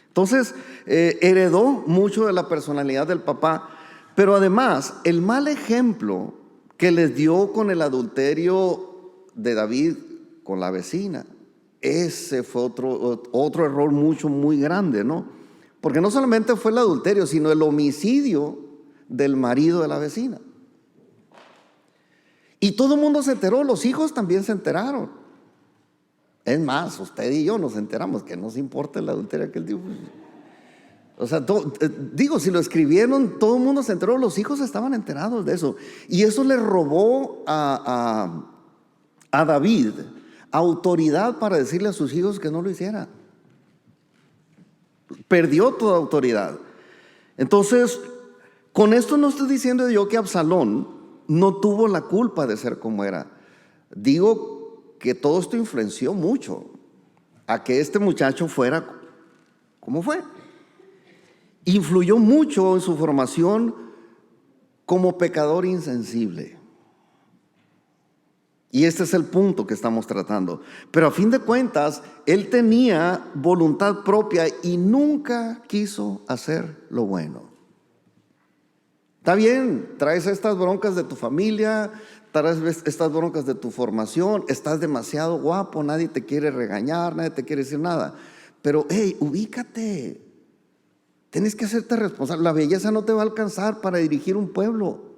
Entonces, heredó mucho de la personalidad del papá. Pero además, el mal ejemplo que les dio con el adulterio de David con la vecina, ese fue otro error muy grande, ¿no? Porque no solamente fue el adulterio, sino el homicidio del marido de la vecina. Y todo el mundo se enteró, los hijos también se enteraron. Es más, usted y yo nos enteramos, que nos importa el adulterio que él dijo. O sea, si lo escribieron, todo el mundo se enteró, los hijos estaban enterados de eso. Y eso le robó a David autoridad para decirle a sus hijos que no lo hiciera. Perdió toda autoridad. Entonces, con esto no estoy diciendo yo que Absalón no tuvo la culpa de ser como era. Digo que todo esto influenció mucho a que este muchacho fuera como fue. Influyó mucho en su formación como pecador insensible. Y este es el punto que estamos tratando. Pero a fin de cuentas, él tenía voluntad propia y nunca quiso hacer lo bueno. Está bien, traes estas broncas de tu familia, traes estas broncas de tu formación, estás demasiado guapo, nadie te quiere regañar, nadie te quiere decir nada. Pero, hey, ubícate. Tienes que hacerte responsable. La belleza no te va a alcanzar para dirigir un pueblo.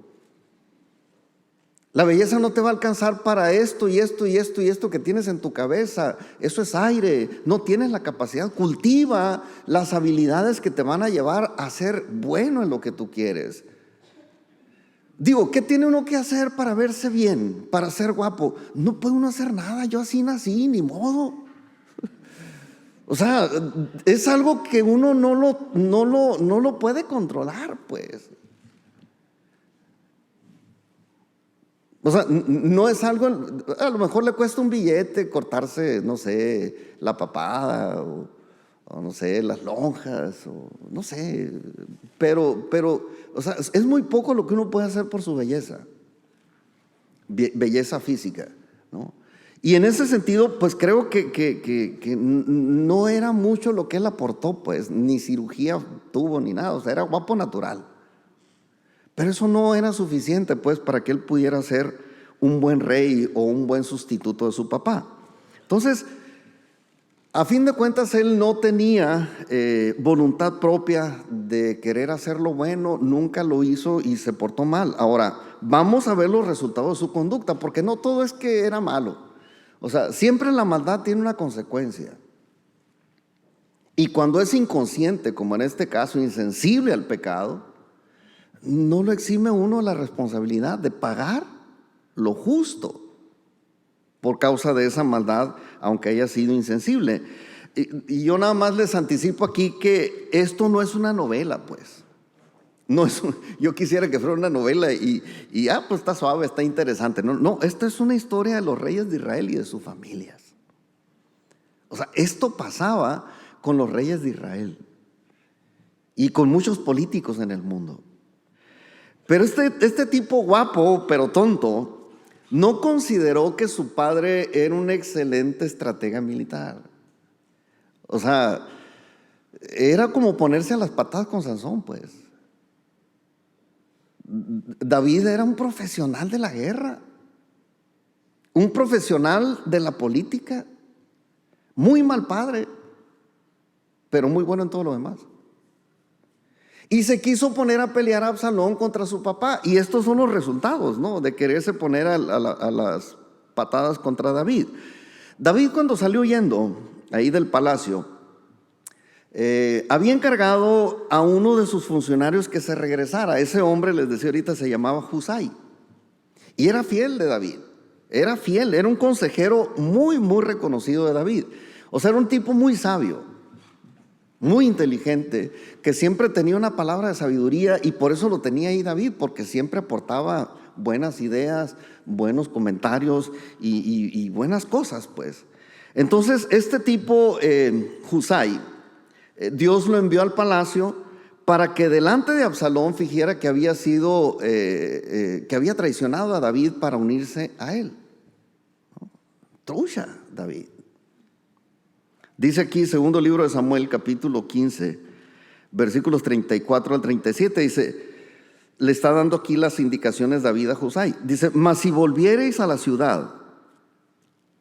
La belleza no te va a alcanzar para esto y esto y esto y esto que tienes en tu cabeza. Eso es aire. No tienes la capacidad. Cultiva las habilidades que te van a llevar a ser bueno en lo que tú quieres. Digo, ¿qué tiene uno que hacer para verse bien, para ser guapo? No puede uno hacer nada, yo así nací, ni modo. O sea, es algo que uno no lo puede controlar, pues. O sea, no es algo, a lo mejor le cuesta un billete cortarse, no sé, la papada o no sé, las lonjas, o no sé, pero, o sea, es muy poco lo que uno puede hacer por su belleza, belleza física, ¿no? Y en ese sentido, pues creo que no era mucho lo que él aportó, pues, ni cirugía tuvo ni nada, o sea, era guapo natural. Pero eso no era suficiente, pues, para que él pudiera ser un buen rey o un buen sustituto de su papá. Entonces, a fin de cuentas, él no tenía voluntad propia de querer hacer lo bueno, nunca lo hizo y se portó mal. Ahora, vamos a ver los resultados de su conducta, porque no todo es que era malo. O sea, siempre la maldad tiene una consecuencia. Y cuando es inconsciente, como en este caso, insensible al pecado, no lo exime uno la responsabilidad de pagar lo justo por causa de esa maldad, aunque haya sido insensible. Y yo nada más les anticipo aquí que esto no es una novela, pues. No es yo quisiera que fuera una novela y pues está suave, está interesante. No, esto es una historia de los reyes de Israel y de sus familias. O sea, esto pasaba con los reyes de Israel y con muchos políticos en el mundo. Pero este tipo guapo, pero tonto, no consideró que su padre era un excelente estratega militar. O sea, era como ponerse a las patadas con Sansón, pues. David era un profesional de la guerra, un profesional de la política, muy mal padre, pero muy bueno en todo lo demás. Y se quiso poner a pelear a Absalón contra su papá. Y estos son los resultados, ¿no? De quererse poner a las patadas contra David. David, cuando salió huyendo ahí del palacio, había encargado a uno de sus funcionarios que se regresara. Ese hombre, les decía ahorita, se llamaba Husai. Y era fiel de David. Era fiel, era un consejero muy, muy reconocido de David. O sea, era un tipo muy sabio, muy inteligente, que siempre tenía una palabra de sabiduría, y por eso lo tenía ahí David, porque siempre aportaba buenas ideas, buenos comentarios y buenas cosas, pues. Entonces, este tipo, Husai, Dios lo envió al palacio para que delante de Absalón fingiera que había sido, que había traicionado a David para unirse a él. Trucha, David. Dice aquí, segundo libro de Samuel, capítulo 15, versículos 34 al 37, dice, le está dando aquí las indicaciones David a Husai. Dice, mas si volviereis a la ciudad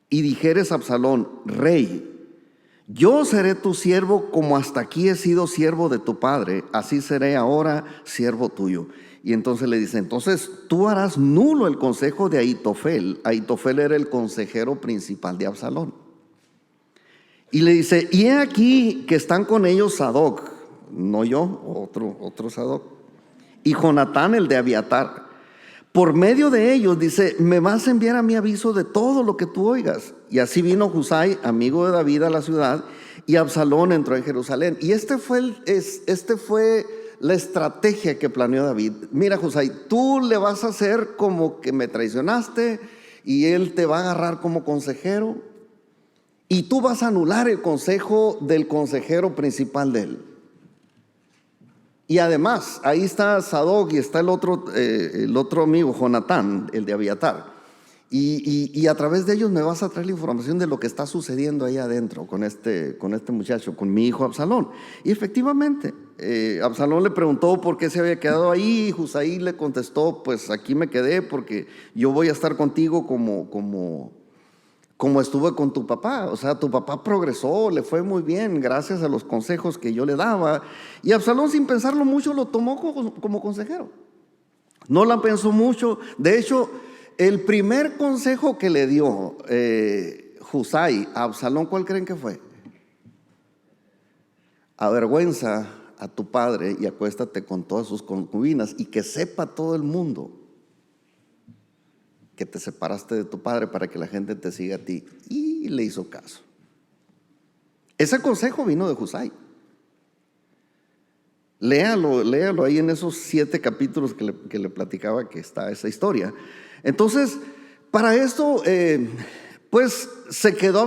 y dijeres a Absalón, rey, yo seré tu siervo como hasta aquí he sido siervo de tu padre, así seré ahora siervo tuyo. Y entonces le dice, entonces tú harás nulo el consejo de Ahitofel. Ahitofel era el consejero principal de Absalón. Y le dice, y he aquí que están con ellos Sadoc, no yo, otro Sadoc, y Jonatán el de Abiatar. Por medio de ellos, dice, me vas a enviar a mí aviso de todo lo que tú oigas. Y así vino Husai, amigo de David, a la ciudad, y Absalón entró en Jerusalén. Y este fue la estrategia que planeó David. Mira, Husai, tú le vas a hacer como que me traicionaste, y él te va a agarrar como consejero, y tú vas a anular el consejo del consejero principal de él. Y además, ahí está Sadoc y está el otro amigo, Jonatán, el de Abiatar. Y a través de ellos me vas a traer la información de lo que está sucediendo ahí adentro con este muchacho, con mi hijo Absalón. Y efectivamente, Absalón le preguntó por qué se había quedado ahí, y Husai le contestó, pues aquí me quedé porque yo voy a estar contigo como estuve con tu papá. O sea, tu papá progresó, le fue muy bien gracias a los consejos que yo le daba. Y Absalón, sin pensarlo mucho, lo tomó como consejero. No la pensó mucho. De hecho, el primer consejo que le dio Husai a Absalón, ¿cuál creen que fue? Avergüenza a tu padre y acuéstate con todas sus concubinas, y que sepa todo el mundo que te separaste de tu padre para que la gente te siga a ti. Y le hizo caso. Ese consejo vino de Husai. Léalo ahí en esos 7 capítulos que le platicaba que está esa historia. Entonces, para esto, pues se quedó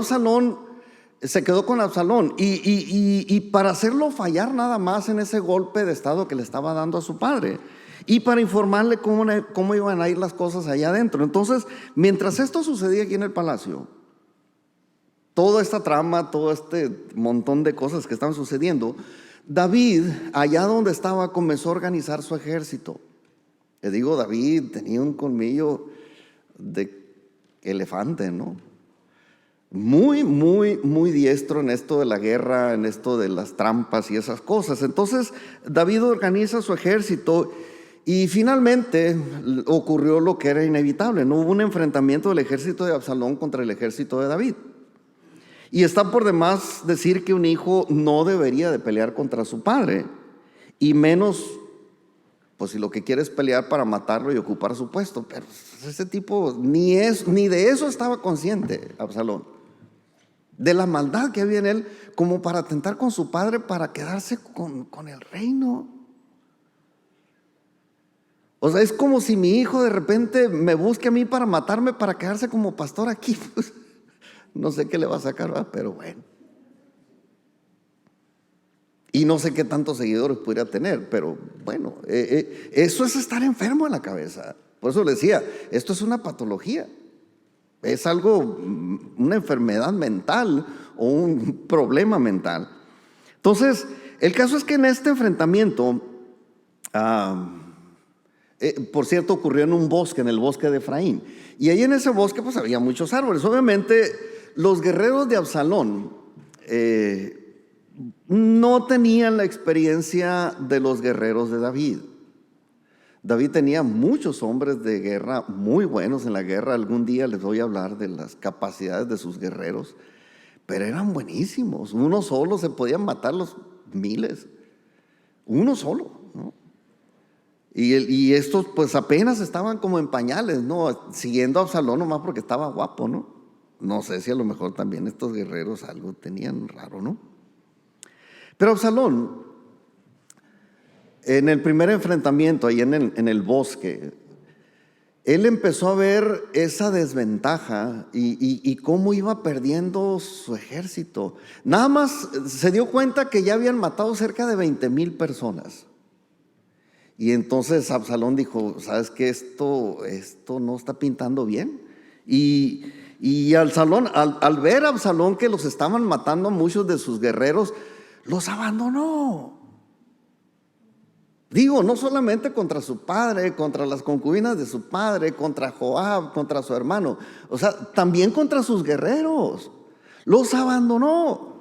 con Absalón. Y para hacerlo fallar nada más en ese golpe de estado que le estaba dando a su padre. Y para informarle cómo iban a ir las cosas allá adentro. Entonces, mientras esto sucedía aquí en el palacio, toda esta trama, todo este montón de cosas que estaban sucediendo, David, allá donde estaba, comenzó a organizar su ejército. Le digo, David tenía un colmillo de elefante, ¿no? Muy, muy, muy diestro en esto de la guerra, en esto de las trampas y esas cosas. Entonces, David organiza su ejército y finalmente ocurrió lo que era inevitable, ¿no? Hubo un enfrentamiento del ejército de Absalón contra el ejército de David. Y está por demás decir que un hijo no debería de pelear contra su padre, y menos, pues si lo que quiere es pelear para matarlo y ocupar su puesto. Pero ese tipo ni de eso estaba consciente, Absalón, de la maldad que había en él, como para atentar con su padre para quedarse con el reino. O sea, es como si mi hijo de repente me busque a mí para matarme, para quedarse como pastor aquí. Pues, no sé qué le va a sacar, ¿verdad? Pero bueno. Y no sé qué tantos seguidores pudiera tener, pero bueno, eso es estar enfermo en la cabeza. Por eso le decía, esto es una patología. Es algo, una enfermedad mental o un problema mental. Entonces, el caso es que en este enfrentamiento, por cierto, ocurrió en un bosque, en el bosque de Efraín. Y ahí en ese bosque pues había muchos árboles. Obviamente los guerreros de Absalón no tenían la experiencia de los guerreros de David. David tenía muchos hombres de guerra muy buenos en la guerra. Algún día les voy a hablar de las capacidades de sus guerreros, pero eran buenísimos. Uno solo se podían matar los miles. Uno solo, ¿no? Y estos pues apenas estaban como en pañales, ¿no? Siguiendo a Absalón nomás porque estaba guapo, ¿no? No sé si a lo mejor también estos guerreros algo tenían raro, ¿no? Pero Absalón, en el primer enfrentamiento ahí en el bosque, él empezó a ver esa desventaja y cómo iba perdiendo su ejército. Nada más se dio cuenta que ya habían matado cerca de 20,000 personas. Y entonces Absalón dijo, ¿sabes qué? Esto no está pintando bien. Y al ver a Absalón que los estaban matando a muchos de sus guerreros, los abandonó. Digo, no solamente contra su padre, contra las concubinas de su padre, contra Joab, contra su hermano, o sea, también contra sus guerreros. Los abandonó.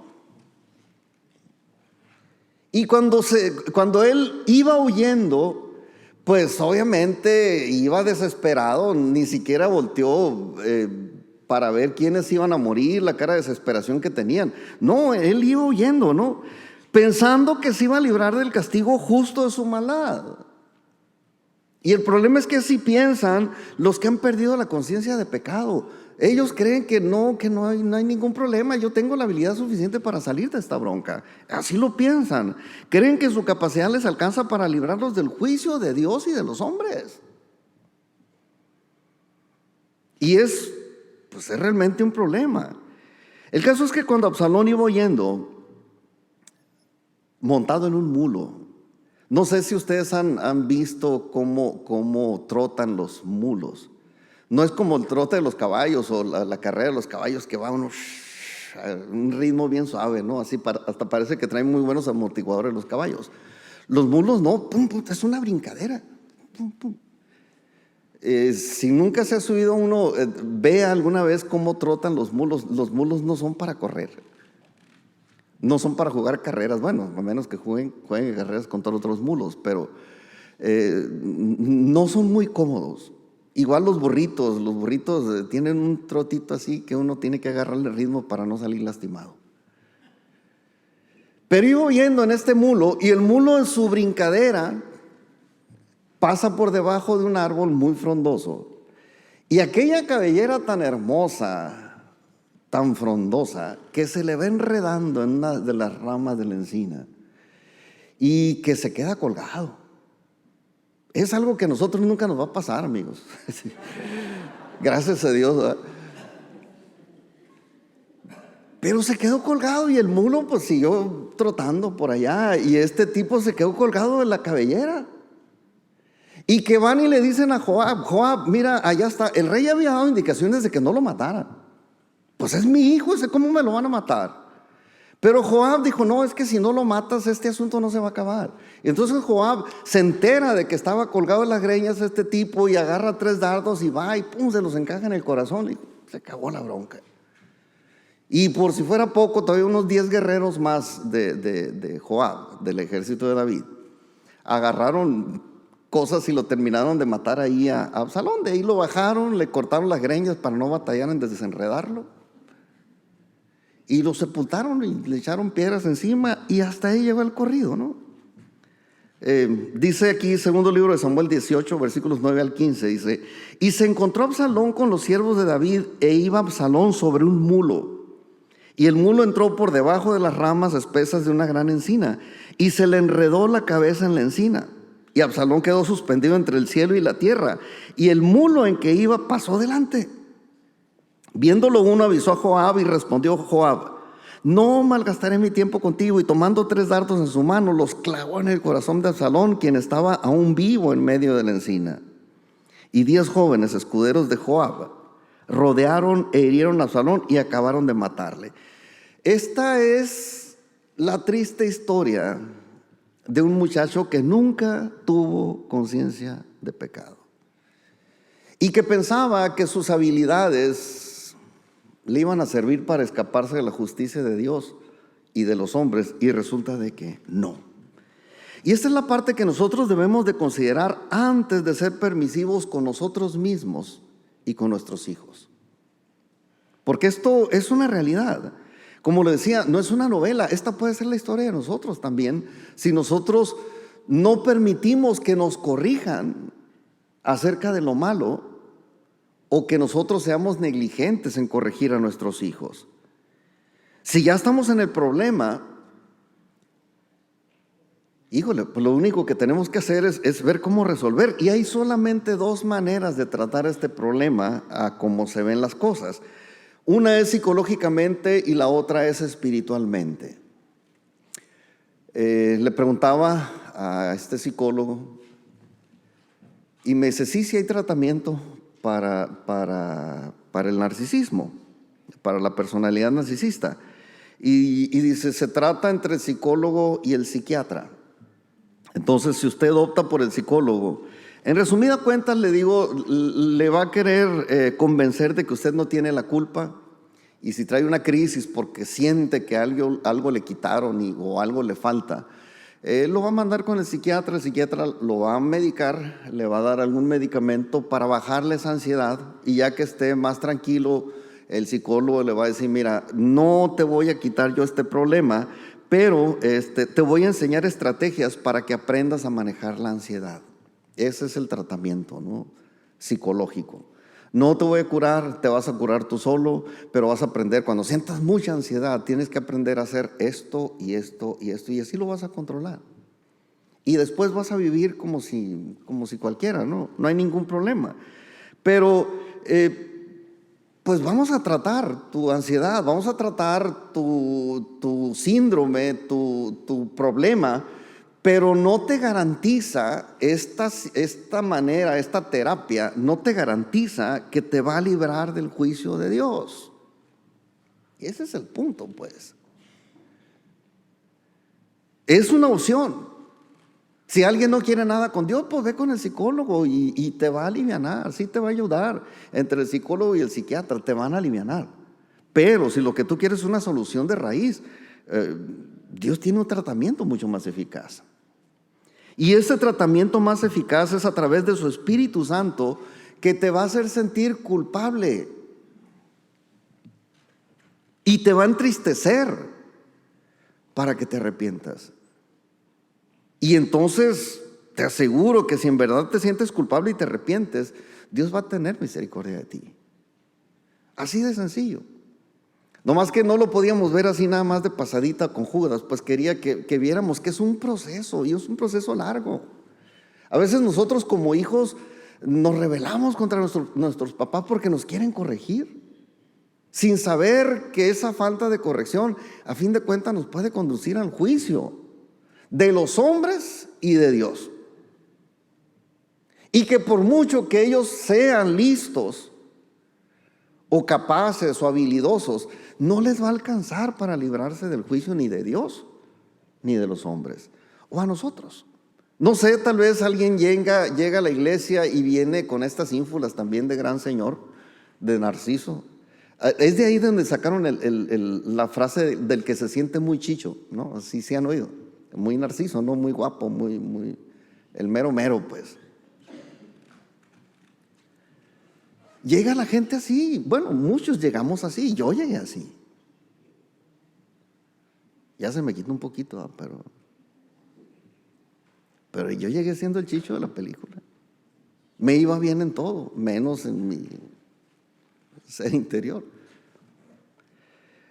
Y cuando él iba huyendo, pues obviamente iba desesperado, ni siquiera volteó para ver quiénes iban a morir, la cara de desesperación que tenían. No, él iba huyendo, ¿no? Pensando que se iba a librar del castigo justo de su maldad. Y el problema es que así piensan los que han perdido la conciencia de pecado. Ellos creen que no hay ningún problema. Yo tengo la habilidad suficiente para salir de esta bronca. Así lo piensan. Creen que su capacidad les alcanza para librarlos del juicio de Dios y de los hombres. Y es realmente un problema. El caso es que cuando Absalón iba huyendo, montado en un mulo, no sé si ustedes han visto cómo trotan los mulos. No es como el trote de los caballos o la carrera de los caballos que va a un ritmo bien suave, ¿no? Así hasta parece que traen muy buenos amortiguadores los caballos. Los mulos no, pum, pum, es una brincadera. Pum, pum. Si nunca se ha subido uno, vea alguna vez cómo trotan los mulos. Los mulos no son para correr. No son para jugar carreras, bueno, a menos que jueguen carreras contra otros mulos, pero no son muy cómodos. Igual los burritos tienen un trotito así que uno tiene que agarrarle ritmo para no salir lastimado. Pero iba yendo en este mulo y el mulo en su brincadera pasa por debajo de un árbol muy frondoso Y aquella cabellera tan hermosa, tan frondosa, que se le va enredando en una de las ramas de la encina y que se queda colgado. Es algo que a nosotros nunca nos va a pasar, amigos. Gracias a Dios, ¿verdad? Pero se quedó colgado y el mulo pues siguió trotando por allá y este tipo se quedó colgado de la cabellera. Y que van y le dicen a Joab: Joab, mira, allá está. El rey había dado indicaciones de que no lo mataran. Pues es mi hijo, ¿cómo me lo van a matar? Pero Joab dijo: no, es que si no lo matas, este asunto no se va a acabar. Y entonces Joab se entera de que estaba colgado en las greñas este tipo y agarra 3 dardos y va y pum, se los encaja en el corazón y se acabó la bronca. Y por si fuera poco, todavía unos 10 guerreros más de Joab, del ejército de David, agarraron cosas y lo terminaron de matar ahí a Absalón. De ahí lo bajaron, le cortaron las greñas para no batallar en desenredarlo. Y lo sepultaron y le echaron piedras encima y hasta ahí llegó el corrido, ¿no? Dice aquí, segundo libro de Samuel 18, versículos 9 al 15, dice: y se encontró Absalón con los siervos de David, e iba Absalón sobre un mulo. Y el mulo entró por debajo de las ramas espesas de una gran encina, y se le enredó la cabeza en la encina. Y Absalón quedó suspendido entre el cielo y la tierra, y el mulo en que iba pasó delante. Viéndolo uno, avisó a Joab, y respondió Joab: no malgastaré mi tiempo contigo. Y tomando 3 dardos en su mano, los clavó en el corazón de Absalón, quien estaba aún vivo en medio de la encina. Y 10 jóvenes escuderos de Joab rodearon e hirieron a Absalón y acabaron de matarle. Esta es la triste historia de un muchacho que nunca tuvo conciencia de pecado y que pensaba que sus habilidades le iban a servir para escaparse de la justicia de Dios y de los hombres, y resulta de que no. Y esta es la parte que nosotros debemos de considerar antes de ser permisivos con nosotros mismos y con nuestros hijos, porque esto es una realidad. Como le decía, no es una novela, esta puede ser la historia de nosotros también, si nosotros no permitimos que nos corrijan acerca de lo malo, o que nosotros seamos negligentes en corregir a nuestros hijos. Si ya estamos en el problema, híjole, pues lo único que tenemos que hacer es ver cómo resolver. Y hay solamente 2 maneras de tratar este problema a cómo se ven las cosas. Una es psicológicamente y la otra es espiritualmente. Le preguntaba a este psicólogo y me dice: sí hay tratamiento para el narcisismo, para la personalidad narcisista. Y dice: se trata entre el psicólogo y el psiquiatra. Entonces, si usted opta por el psicólogo, en resumida cuentas le digo, le va a querer convencer de que usted no tiene la culpa, y si trae una crisis porque siente que algo le quitaron o algo le falta, lo va a mandar con el psiquiatra lo va a medicar, le va a dar algún medicamento para bajarle esa ansiedad, y ya que esté más tranquilo, el psicólogo le va a decir: mira, no te voy a quitar yo este problema, pero te voy a enseñar estrategias para que aprendas a manejar la ansiedad. Ese es el tratamiento, ¿no?, psicológico. No te voy a curar, te vas a curar tú solo, pero vas a aprender. Cuando sientas mucha ansiedad, tienes que aprender a hacer esto y esto y esto, y así lo vas a controlar. Y después vas a vivir como si cualquiera, ¿no? No hay ningún problema. Pero pues vamos a tratar tu ansiedad, vamos a tratar tu síndrome, tu problema, pero no te garantiza esta manera, esta terapia, no te garantiza que te va a librar del juicio de Dios. Y ese es el punto, pues. Es una opción. Si alguien no quiere nada con Dios, pues ve con el psicólogo y te va a alivianar, sí te va a ayudar. Entre el psicólogo y el psiquiatra te van a alivianar. Pero si lo que tú quieres es una solución de raíz, Dios tiene un tratamiento mucho más eficaz. Y ese tratamiento más eficaz es a través de su Espíritu Santo, que te va a hacer sentir culpable y te va a entristecer para que te arrepientas. Y entonces te aseguro que si en verdad te sientes culpable y te arrepientes, Dios va a tener misericordia de ti. Así de sencillo. Nomás que no lo podíamos ver así nada más de pasadita con Judas, pues quería que viéramos que es un proceso, y es un proceso largo. A veces nosotros como hijos nos rebelamos contra nuestros papás porque nos quieren corregir, sin saber que esa falta de corrección a fin de cuentas nos puede conducir al juicio de los hombres y de Dios. Y que por mucho que ellos sean listos o capaces o habilidosos, no les va a alcanzar para librarse del juicio ni de Dios ni de los hombres o a nosotros. No sé, tal vez alguien llega a la iglesia y viene con estas ínfulas también de gran señor, de Narciso. Es de ahí donde sacaron la frase del que se siente muy chicho, ¿no? Así se han oído. Muy Narciso, ¿no? Muy guapo, muy el mero mero, pues. Llega la gente así. Bueno, muchos llegamos así. Yo llegué así. Ya se me quita un poquito, pero yo llegué siendo el chicho de la película. Me iba bien en todo, menos en mi ser interior.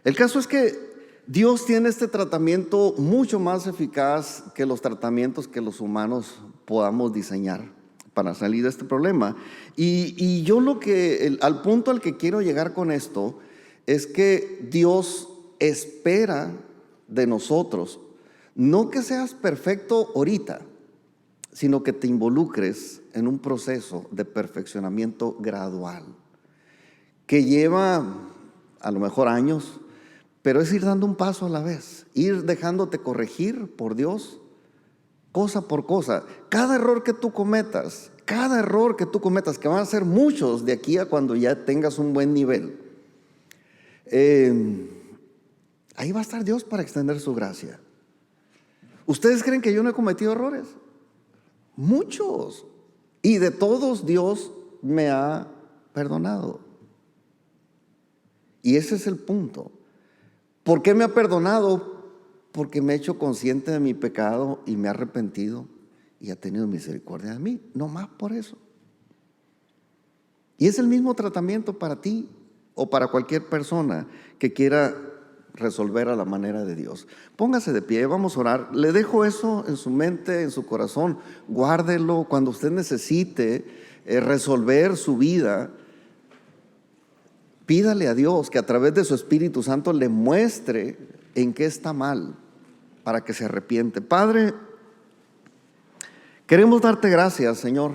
El caso es que Dios tiene este tratamiento mucho más eficaz que los tratamientos que los humanos podamos diseñar para salir de este problema. Y yo al punto al que quiero llegar con esto es que Dios espera de nosotros no que seas perfecto ahorita, sino que te involucres en un proceso de perfeccionamiento gradual que lleva a lo mejor años, pero es ir dando un paso a la vez, ir dejándote corregir por Dios cosa por cosa. Cada error que tú cometas, que van a ser muchos de aquí a cuando ya tengas un buen nivel, ahí va a estar Dios para extender su gracia. ¿Ustedes creen que yo no he cometido errores? Muchos. Y de todos Dios me ha perdonado. Y ese es el punto. ¿Por qué me ha perdonado? Porque me he hecho consciente de mi pecado y me ha arrepentido y ha tenido misericordia de mí. No más por eso. Y es el mismo tratamiento para ti o para cualquier persona que quiera resolver a la manera de Dios. Póngase de pie, vamos a orar. Le dejo eso en su mente, en su corazón. Guárdelo cuando usted necesite resolver su vida. Pídale a Dios que a través de su Espíritu Santo le muestre en qué está mal para que se arrepiente. Padre, queremos darte gracias, Señor,